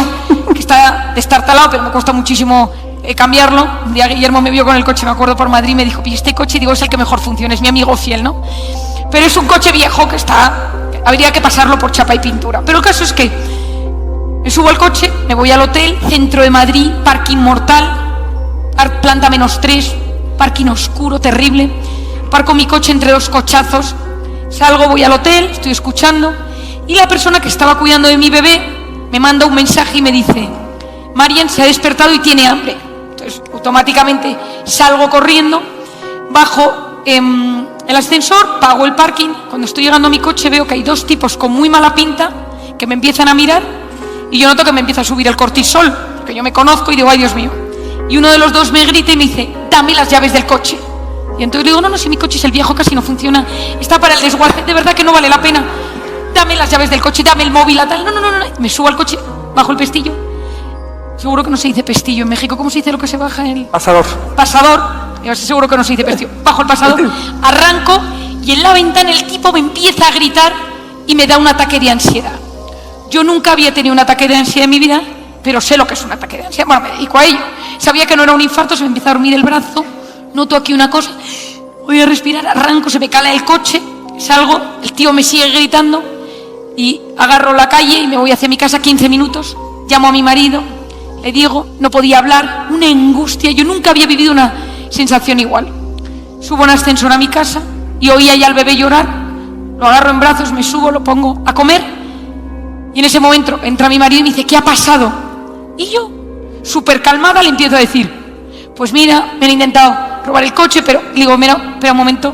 Speaker 3: que está destartalado, pero me cuesta muchísimo cambiarlo. Un día Guillermo me vio con el coche, me acuerdo, por Madrid, me dijo, y este coche, digo, es el que mejor funciona, es mi amigo fiel, ¿no? Pero es un coche viejo que habría que pasarlo por chapa y pintura. Pero el caso es que me subo al coche, me voy al hotel, centro de Madrid, parking mortal, planta -3, parking oscuro, terrible. Parco mi coche entre dos cochazos, salgo, voy al hotel, estoy escuchando, y la persona que estaba cuidando de mi bebé me manda un mensaje y me dice, Marian se ha despertado y tiene hambre. Entonces automáticamente salgo corriendo, bajo el ascensor, pago el parking. Cuando estoy llegando a mi coche veo que hay dos tipos con muy mala pinta que me empiezan a mirar y yo noto que me empieza a subir el cortisol, porque yo me conozco y digo, ay Dios mío. Y uno de los dos me grita y me dice, dame las llaves del coche. Y entonces le digo, no, si mi coche es el viejo, casi no funciona, está para el desguace, de verdad que no vale la pena. Dame las llaves del coche, dame el móvil, a tal. No. Me subo al coche, bajo el pestillo. Seguro que no se dice pestillo en México. ¿Cómo se dice lo que se baja?
Speaker 2: Pasador. Pasador.
Speaker 3: Yo seguro que no se dice pestillo. Bajo el pasador, arranco y en la ventana el tipo me empieza a gritar y me da un ataque de ansiedad. Yo nunca había tenido un ataque de ansiedad en mi vida, pero sé lo que es un ataque de ansiedad. Bueno, me dedico a ello. Sabía que no era un infarto, se me empieza a dormir el brazo, noto aquí una cosa, voy a respirar, arranco, se me cala el coche, salgo, el tío me sigue gritando y agarro la calle y me voy hacia mi casa 15 minutos, llamo a mi marido, le digo, no podía hablar, una angustia, yo nunca había vivido una sensación igual. Subo en ascensor a mi casa y oía ya al bebé llorar, lo agarro en brazos, me subo, lo pongo a comer y en ese momento entra mi marido y me dice, ¿qué ha pasado? Y yo, súper calmada, le empiezo a decir, pues mira, me han intentado robar el coche, pero le digo, mira, espera un momento,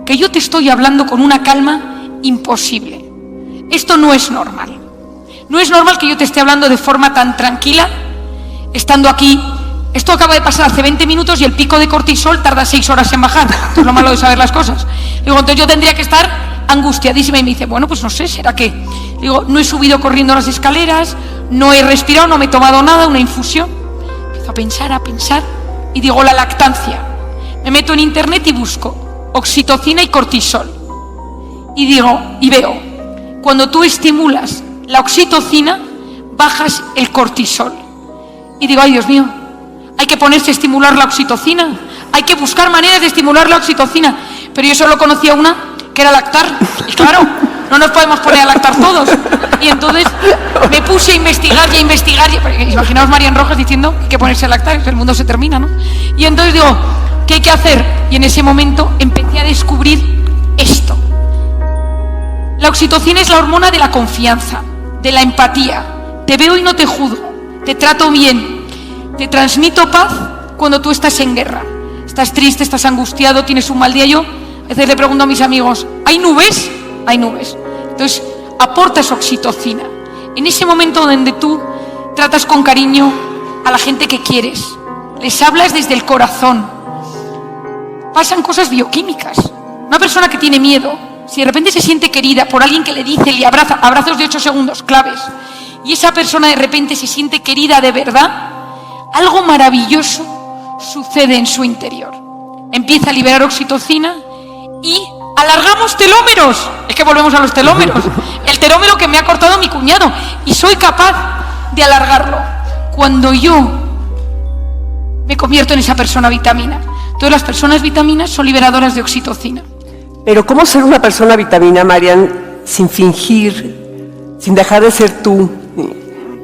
Speaker 3: que yo te estoy hablando con una calma imposible. Esto no es normal. No es normal que yo te esté hablando de forma tan tranquila, estando aquí. Esto acaba de pasar hace 20 minutos y el pico de cortisol tarda 6 horas en bajar. Esto es lo malo de saber las cosas. Le digo, entonces yo tendría que estar angustiadísima y me dice, bueno, pues no sé, ¿será que? Le digo, no he subido corriendo las escaleras, no he respirado, no me he tomado nada, una infusión. Empiezo a pensar y digo, la lactancia. Me meto en internet y busco oxitocina y cortisol. Y digo, y veo, cuando tú estimulas la oxitocina, bajas el cortisol. Y digo, ay Dios mío, hay que ponerse a estimular la oxitocina, hay que buscar maneras de estimular la oxitocina. Pero yo solo conocía una, que era lactar. Y claro, no nos podemos poner a lactar todos. Y entonces me puse a investigar. Imaginaos Marian Rojas diciendo que hay que ponerse a lactar, que el mundo se termina, ¿no? Y entonces digo, ¿qué hay que hacer? Y en ese momento empecé a descubrir esto. La oxitocina es la hormona de la confianza. de la empatía. Te veo y no te juzgo, te trato bien, te transmito paz cuando tú estás en guerra. Estás triste, estás angustiado, tienes un mal día. Yo a veces le pregunto a mis amigos, ¿hay nubes? Hay nubes. Entonces, aportas oxitocina. En ese momento donde tú tratas con cariño a la gente que quieres, les hablas desde el corazón, pasan cosas bioquímicas. Una persona que tiene miedo, si de repente se siente querida por alguien que le dice, le abraza, abrazos de 8 segundos, claves, y esa persona de repente se siente querida de verdad, algo maravilloso sucede en su interior. Empieza a liberar oxitocina y alargamos telómeros. Es que volvemos a los telómeros. El telómero que me ha cortado mi cuñado, y soy capaz de alargarlo cuando yo me convierto en esa persona vitamina. Todas las personas vitaminas son liberadoras de oxitocina.
Speaker 2: Pero ¿cómo ser una persona vitamina, Marian, sin fingir, sin dejar de ser tú,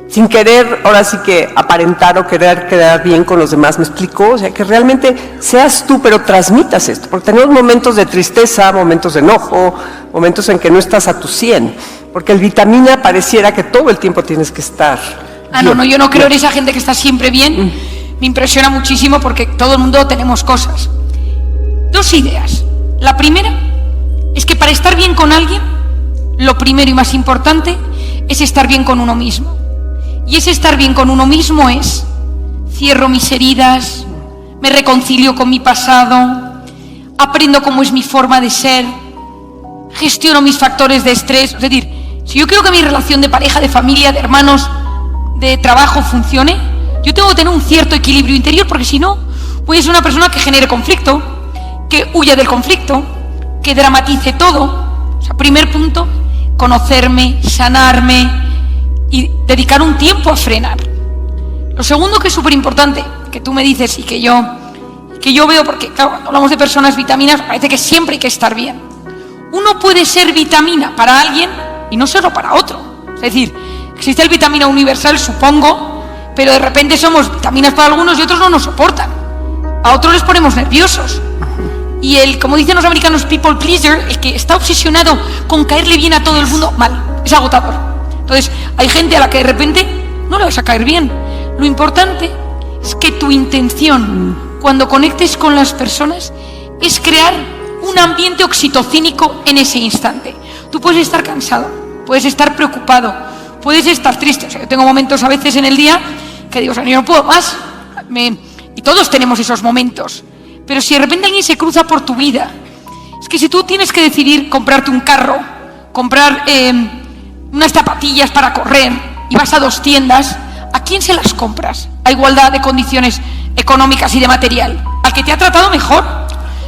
Speaker 2: sin querer, ahora sí que aparentar o querer quedar bien con los demás? ¿Me explico? O sea, que realmente seas tú, pero transmitas esto. Porque tenemos momentos de tristeza, momentos de enojo, momentos en que no estás a tu 100. Porque el vitamina pareciera que todo el tiempo tienes que estar bien.
Speaker 3: No, yo no creo en esa gente que está siempre bien. Me impresiona muchísimo porque todo el mundo tenemos cosas. 2 ideas. La primera es que para estar bien con alguien, lo primero y más importante es estar bien con uno mismo. Y ese estar bien con uno mismo es: cierro mis heridas, me reconcilio con mi pasado, aprendo cómo es mi forma de ser, gestiono mis factores de estrés. Es decir, si yo quiero que mi relación de pareja, de familia, de hermanos, de trabajo funcione, yo tengo que tener un cierto equilibrio interior, porque si no, voy a ser una persona que genere conflicto, que huya del conflicto, que dramatice todo. O sea, primer punto, conocerme, sanarme y dedicar un tiempo a frenar. Lo segundo, que es súper importante, que tú me dices y que yo veo, porque claro, cuando hablamos de personas vitaminas, parece que siempre hay que estar bien. Uno puede ser vitamina para alguien y no serlo para otro. Es decir, existe el vitamina universal, supongo, pero de repente somos vitaminas para algunos y otros no nos soportan. A otros les ponemos nerviosos. Y el, como dicen los americanos, people pleaser, el que está obsesionado con caerle bien a todo el mundo, mal, es agotador. Entonces, hay gente a la que de repente no le vas a caer bien. Lo importante es que tu intención, cuando conectes con las personas, es crear un ambiente oxitocínico en ese instante. Tú puedes estar cansado, puedes estar preocupado, puedes estar triste. O sea, yo tengo momentos a veces en el día que digo, o sea, yo no puedo más. Y todos tenemos esos momentos. Pero si de repente alguien se cruza por tu vida, es que si tú tienes que decidir comprarte un carro, comprar unas zapatillas para correr y vas a 2 tiendas, ¿a quién se las compras? A igualdad de condiciones económicas y de material. Al que te ha tratado mejor.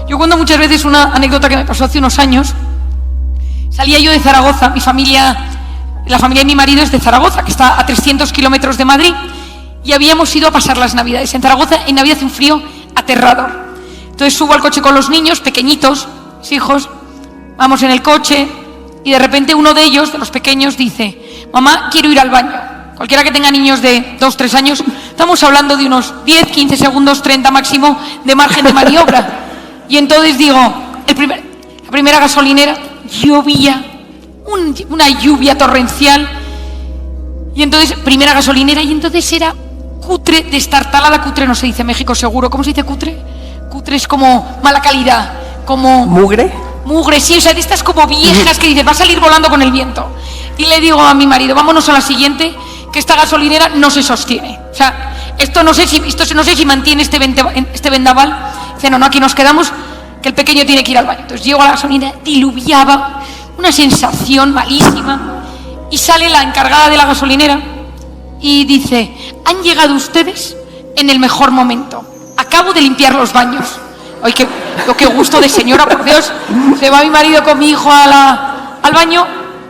Speaker 3: Yo cuento muchas veces una anécdota que me pasó hace unos años. Salía yo de Zaragoza, la familia de mi marido es de Zaragoza, que está a 300 kilómetros de Madrid, y habíamos ido a pasar las Navidades. En Zaragoza en Navidad hace un frío aterrador. Entonces subo al coche con los niños pequeñitos, mis hijos, vamos en el coche y de repente uno de ellos, de los pequeños, dice: mamá, quiero ir al baño. Cualquiera que tenga niños de 2, 3 años, estamos hablando de unos 10, 15 segundos, 30 máximo de margen de maniobra. Y entonces digo, la primera gasolinera, llovía, una lluvia torrencial. Y entonces, primera gasolinera, y entonces era cutre, destartalada. Cutre no se dice en México seguro. ¿Cómo se dice cutre? Cutre es como mala calidad, como...
Speaker 2: ¿Mugre?
Speaker 3: Mugre, sí, o sea, de estas como viejas que dices, va a salir volando con el viento. Y le digo a mi marido, vámonos a la siguiente, que esta gasolinera no se sostiene. O sea, esto no sé si mantiene este vendaval. Dice, no, aquí nos quedamos, que el pequeño tiene que ir al baño. Entonces llego a la gasolinera, diluviaba, una sensación malísima, y sale la encargada de la gasolinera y dice: han llegado ustedes en el mejor momento. Acabo de limpiar los baños. Ay, qué gusto de señora, por Dios. Se va mi marido con mi hijo al baño,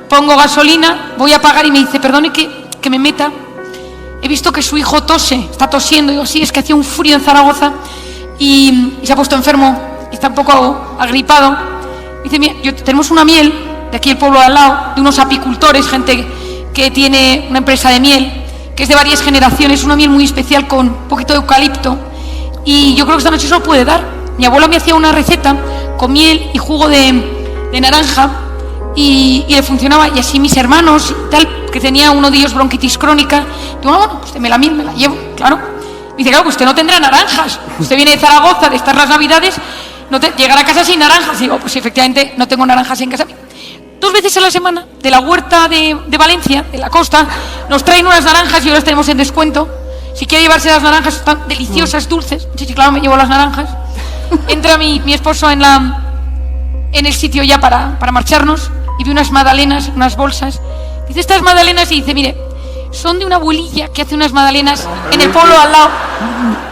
Speaker 3: pongo gasolina, voy a pagar y me dice: perdone que me meta. He visto que su hijo tose, está tosiendo. Digo, sí, es que hacía un frío en Zaragoza y se ha puesto enfermo y está un poco agripado. Dice: mira, tenemos una miel de aquí el pueblo de al lado, de unos apicultores, gente que tiene una empresa de miel, que es de varias generaciones, una miel muy especial con un poquito de eucalipto. Y yo creo que esta noche se lo puede dar. Mi abuela me hacía una receta con miel y jugo de naranja, y le funcionaba, y así mis hermanos y tal, que tenía uno de ellos bronquitis crónica. Digo, bueno, pues démela a mí, me la llevo, claro. Me dice, claro, que usted no tendrá naranjas, usted viene de Zaragoza de estas las navidades, llegará a casa sin naranjas. Digo, pues efectivamente no tengo naranjas en casa. 2 veces a la semana, de la huerta de Valencia, de la costa, nos traen unas naranjas y ahora las tenemos en descuento. Si quiere llevarse las naranjas, están deliciosas, dulces. Sí, claro, me llevo las naranjas. Entra mi esposo en el sitio ya para marcharnos y ve unas magdalenas, unas bolsas. Dice, estas magdalenas, y dice, mire, son de una abuelilla que hace unas magdalenas en el pueblo al lado.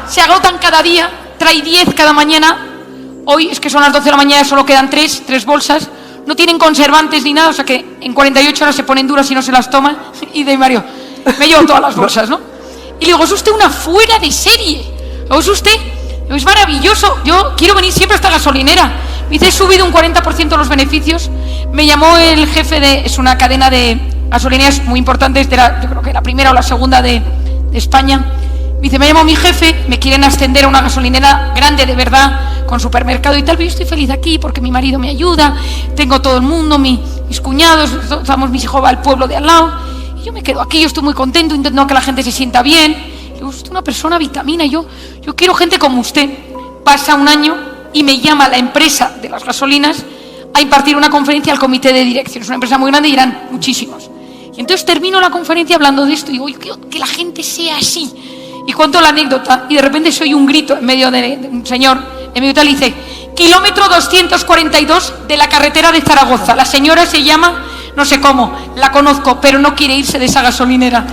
Speaker 3: Se agotan cada día, trae 10 cada mañana. Hoy es que son las 12 de la mañana, solo quedan 3 bolsas. No tienen conservantes ni nada, o sea que en 48 horas se ponen duras y no se las toman. Y de Mario, me llevo todas las bolsas, ¿no? Y le digo, es usted una fuera de serie. Es usted, es maravilloso. Yo quiero venir siempre a esta gasolinera. Me dice, he subido un 40% los beneficios. Me llamó el jefe es una cadena de gasolineras muy importantes, yo creo que la primera o la segunda de España. Me dice, me llamó mi jefe, me quieren ascender a una gasolinera grande de verdad, con supermercado y tal, pero yo estoy feliz aquí porque mi marido me ayuda, tengo todo el mundo, mis cuñados, mis hijos va al pueblo de al lado, y yo me quedo aquí, yo estoy muy contento, intentando que la gente se sienta bien. Digo, usted es una persona vitamina, yo quiero gente como usted. Pasa un año y me llama la empresa de las gasolinas a impartir una conferencia al comité de dirección. Es una empresa muy grande y eran muchísimos. Y entonces termino la conferencia hablando de esto y digo, yo quiero que la gente sea así. Y cuento la anécdota y de repente soy un grito en medio de un señor, en medio tal, y dice, kilómetro 242 de la carretera de Zaragoza. La señora se llama, no sé cómo, la conozco, pero no quiere irse de esa gasolinera.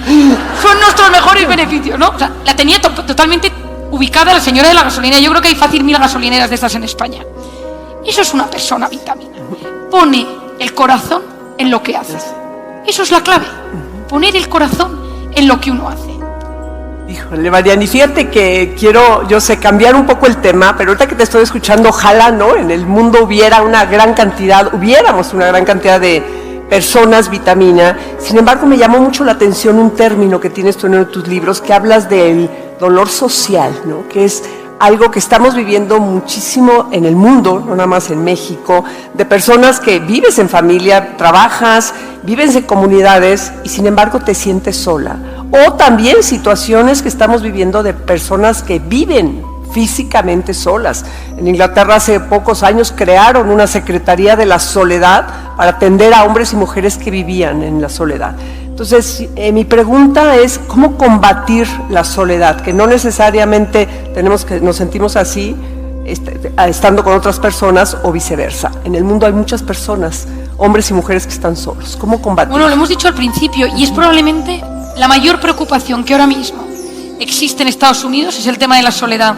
Speaker 3: Son nuestros mejores beneficios, ¿no? O sea, la tenía totalmente ubicada la señora de la gasolinera. Yo creo que hay fácil 1000 gasolineras de estas en España. Eso es una persona vitamina. Pone el corazón en lo que hace. Eso es la clave. Poner el corazón en lo que uno hace.
Speaker 2: Híjole, Marian, y fíjate que quiero, yo sé, cambiar un poco el tema, pero ahorita que te estoy escuchando, ojalá, ¿no? En el mundo hubiéramos una gran cantidad de personas vitamina. Sin embargo, me llamó mucho la atención un término que tienes tú en uno de tus libros, que hablas del dolor social, ¿no? Que es algo que estamos viviendo muchísimo en el mundo, no nada más en México, de personas que vives en familia, trabajas, vives en comunidades y sin embargo te sientes sola. O también situaciones que estamos viviendo de personas que viven físicamente solas. En Inglaterra hace pocos años crearon una Secretaría de la Soledad para atender a hombres y mujeres que vivían en la soledad. Entonces, mi pregunta es, ¿cómo combatir la soledad? Que no necesariamente nos sentimos así estando con otras personas o viceversa. En el mundo hay muchas personas, hombres y mujeres que están solos. ¿Cómo combatir?
Speaker 3: Bueno, lo hemos dicho al principio y es probablemente la mayor preocupación que ahora mismo existe en Estados Unidos, es el tema de la soledad.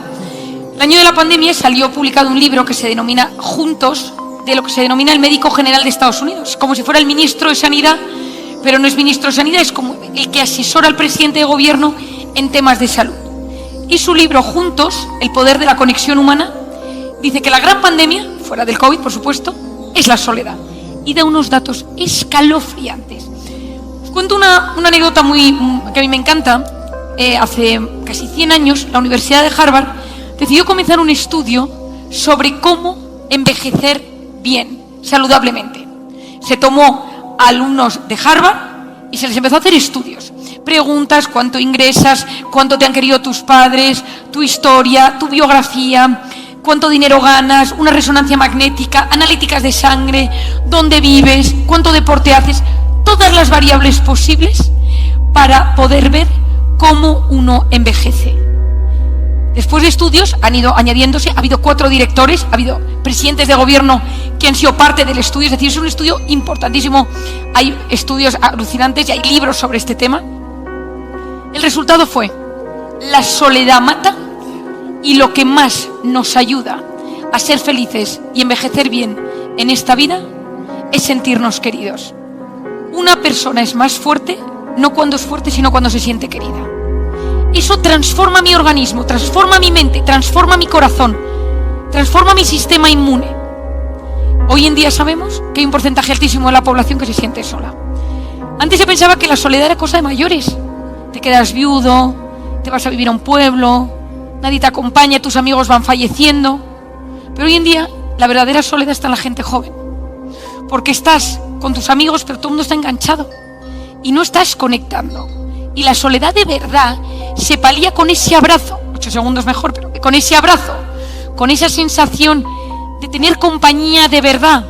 Speaker 3: El año de la pandemia salió publicado un libro que se denomina Juntos, de lo que se denomina el médico general de Estados Unidos, como si fuera el ministro de Sanidad, pero no es ministro de Sanidad, es como el que asesora al presidente de gobierno en temas de salud. Y su libro Juntos, el poder de la conexión humana, dice que la gran pandemia, fuera del COVID por supuesto, es la soledad. Y da unos datos escalofriantes. Os cuento una anécdota que a mí me encanta. Hace casi 100 años la Universidad de Harvard decidió comenzar un estudio sobre cómo envejecer bien, saludablemente. Se tomó a alumnos de Harvard y se les empezó a hacer estudios. Preguntas, cuánto ingresas, cuánto te han querido tus padres, tu historia, tu biografía, cuánto dinero ganas, una resonancia magnética, analíticas de sangre, dónde vives, cuánto deporte haces, todas las variables posibles para poder ver cómo uno envejece. Después de estudios han ido añadiéndose, ha habido 4 directores, ha habido presidentes de gobierno que han sido parte del estudio, es decir, es un estudio importantísimo, hay estudios alucinantes y hay libros sobre este tema. El resultado fue, la soledad mata y lo que más nos ayuda a ser felices y envejecer bien en esta vida es sentirnos queridos. Una persona es más fuerte, no cuando es fuerte, sino cuando se siente querida. Eso transforma mi organismo, transforma mi mente, transforma mi corazón, transforma mi sistema inmune. Hoy en día sabemos que hay un porcentaje altísimo de la población que se siente sola. Antes se pensaba que la soledad era cosa de mayores. Te quedas viudo, te vas a vivir a un pueblo, nadie te acompaña, tus amigos van falleciendo. Pero hoy en día la verdadera soledad está en la gente joven. Porque estás con tus amigos, pero todo el mundo está enganchado y no estás conectando. Y la soledad de verdad se palía con ese abrazo, 8 segundos mejor, pero con ese abrazo, con esa sensación de tener compañía de verdad.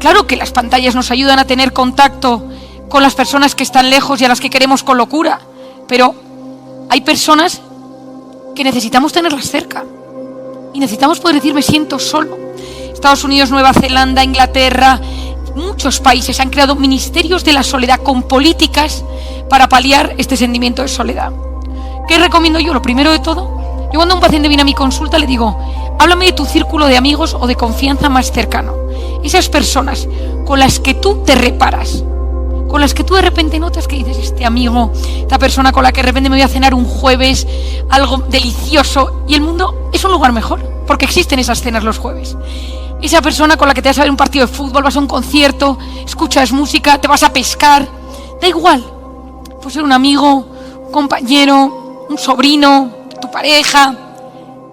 Speaker 3: Claro que las pantallas nos ayudan a tener contacto con las personas que están lejos y a las que queremos con locura, pero hay personas que necesitamos tenerlas cerca y necesitamos poder decir me siento solo. Estados Unidos, Nueva Zelanda, Inglaterra, muchos países han creado ministerios de la soledad con políticas para paliar este sentimiento de soledad. ¿Qué recomiendo yo? Lo primero de todo, yo cuando un paciente viene a mi consulta le digo, háblame de tu círculo de amigos o de confianza más cercano. Esas personas con las que tú te reparas, con las que tú de repente notas que dices, este amigo, esta persona con la que de repente me voy a cenar un jueves, algo delicioso, y el mundo es un lugar mejor, porque existen esas cenas los jueves. Esa persona con la que te vas a ver un partido de fútbol, vas a un concierto, escuchas música, te vas a pescar, da igual, puede ser un amigo, un compañero, un sobrino, tu pareja,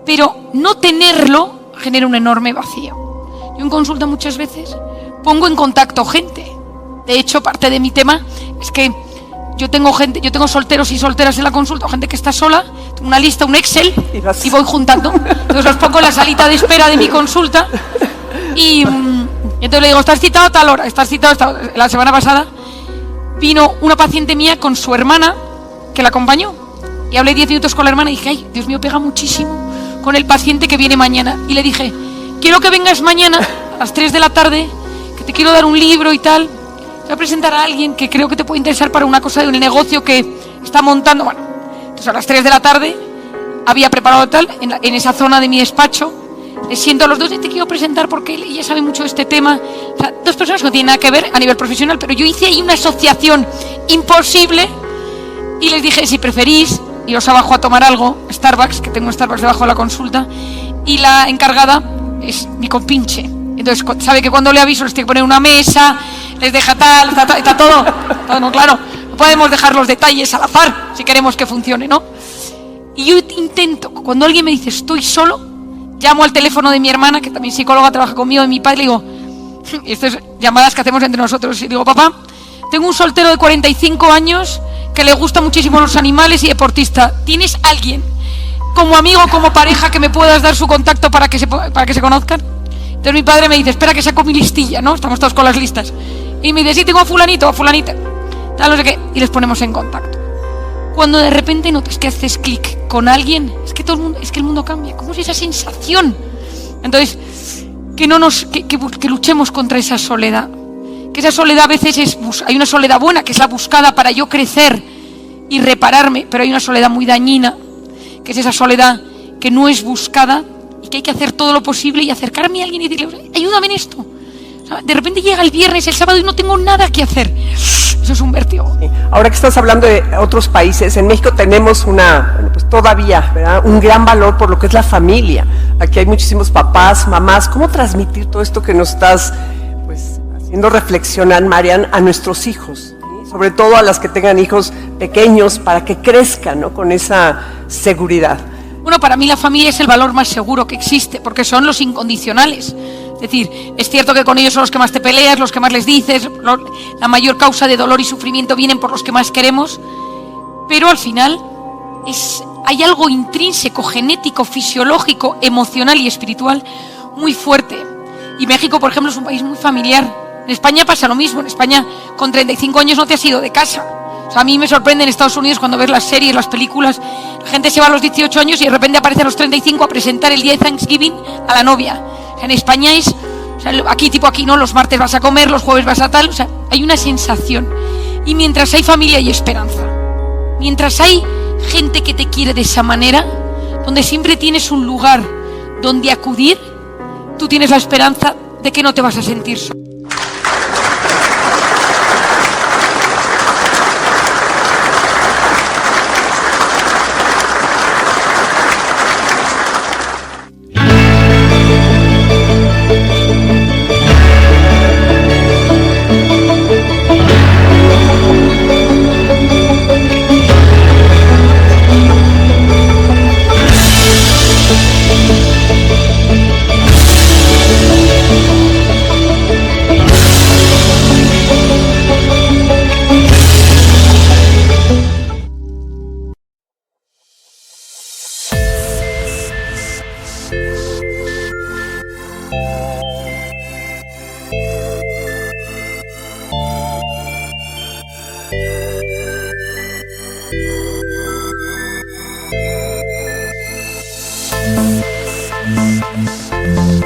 Speaker 3: pero no tenerlo genera un enorme vacío. Yo en consulta muchas veces pongo en contacto gente. De hecho, parte de mi tema es que yo tengo solteros y solteras en la consulta, gente que está sola, tengo una lista, un Excel, y voy juntando. Entonces los pongo en la salita de espera de mi consulta y entonces le digo, ¿estás citado a tal hora? ¿Estás citado la semana pasada? Vino una paciente mía con su hermana que la acompañó y hablé 10 minutos con la hermana y dije, ay, Dios mío, pega muchísimo con el paciente que viene mañana. Y le dije, quiero que vengas mañana a las 3 de la tarde, que te quiero dar un libro y tal. Voy a presentar a alguien que creo que te puede interesar para una cosa de un negocio que está montando. Bueno, entonces a las 3 de la tarde había preparado tal, en esa zona de mi despacho, les siento a los dos y te quiero presentar porque ella sabe mucho de este tema. O sea, dos personas que no tienen nada que ver a nivel profesional, pero yo hice ahí una asociación imposible y les dije, si preferís, iros abajo a tomar algo, Starbucks, que tengo un Starbucks debajo de la consulta, y la encargada es mi compinche. Entonces sabe que cuando le aviso les tengo que poner una mesa, les deja tal, está todo, no, claro, no podemos dejar los detalles al azar si queremos que funcione, ¿no? Y yo intento, cuando alguien me dice estoy solo, llamo al teléfono de mi hermana, que también psicóloga, trabaja conmigo, de mi padre, y le digo, estas llamadas que hacemos entre nosotros, y digo, papá, tengo un soltero de 45 años que le gusta muchísimo los animales y deportista, ¿tienes alguien como amigo, como pareja, que me puedas dar su contacto para que se conozcan? Entonces mi padre me dice, espera que saco mi listilla, ¿no? Estamos todos con las listas. Y me dice, sí, tengo a fulanito, a fulanita, tal, no sé qué, y les ponemos en contacto. Cuando de repente notas que haces clic con alguien, es que el mundo cambia. ¿Cómo es esa sensación? Entonces, que luchemos contra esa soledad. Que esa soledad a veces hay una soledad buena, que es la buscada para yo crecer y repararme, pero hay una soledad muy dañina, que es esa soledad que no es buscada y que hay que hacer todo lo posible y acercarme a alguien y decirle, ayúdame en esto. O sea, de repente llega el viernes, el sábado y no tengo nada que hacer. Eso es un vértigo.
Speaker 2: Sí. Ahora que estás hablando de otros países, en México tenemos todavía, ¿verdad?, un gran valor por lo que es la familia. Aquí hay muchísimos papás, mamás. ¿Cómo transmitir todo esto que nos estás haciendo reflexionar, Marian, a nuestros hijos? ¿Sí? Sobre todo a las que tengan hijos pequeños, para que crezcan, ¿no?, con esa seguridad.
Speaker 3: Bueno, para mí la familia es el valor más seguro que existe, porque son los incondicionales. Es decir, es cierto que con ellos son los que más te peleas, los que más les dices, la mayor causa de dolor y sufrimiento vienen por los que más queremos, pero al final hay algo intrínseco, genético, fisiológico, emocional y espiritual muy fuerte. Y México, por ejemplo, es un país muy familiar. En España pasa lo mismo. En España, con 35 años no te has ido de casa. O sea, a mí me sorprende en Estados Unidos cuando ves las series, las películas, la gente se va a los 18 años y de repente aparece a los 35 a presentar el día de Thanksgiving a la novia. O sea, en España aquí, ¿no? Los martes vas a comer, los jueves vas a tal. O sea, hay una sensación. Y mientras hay familia hay esperanza. Mientras hay gente que te quiere de esa manera, donde siempre tienes un lugar donde acudir, tú tienes la esperanza de que no te vas a sentir solo.
Speaker 4: Thank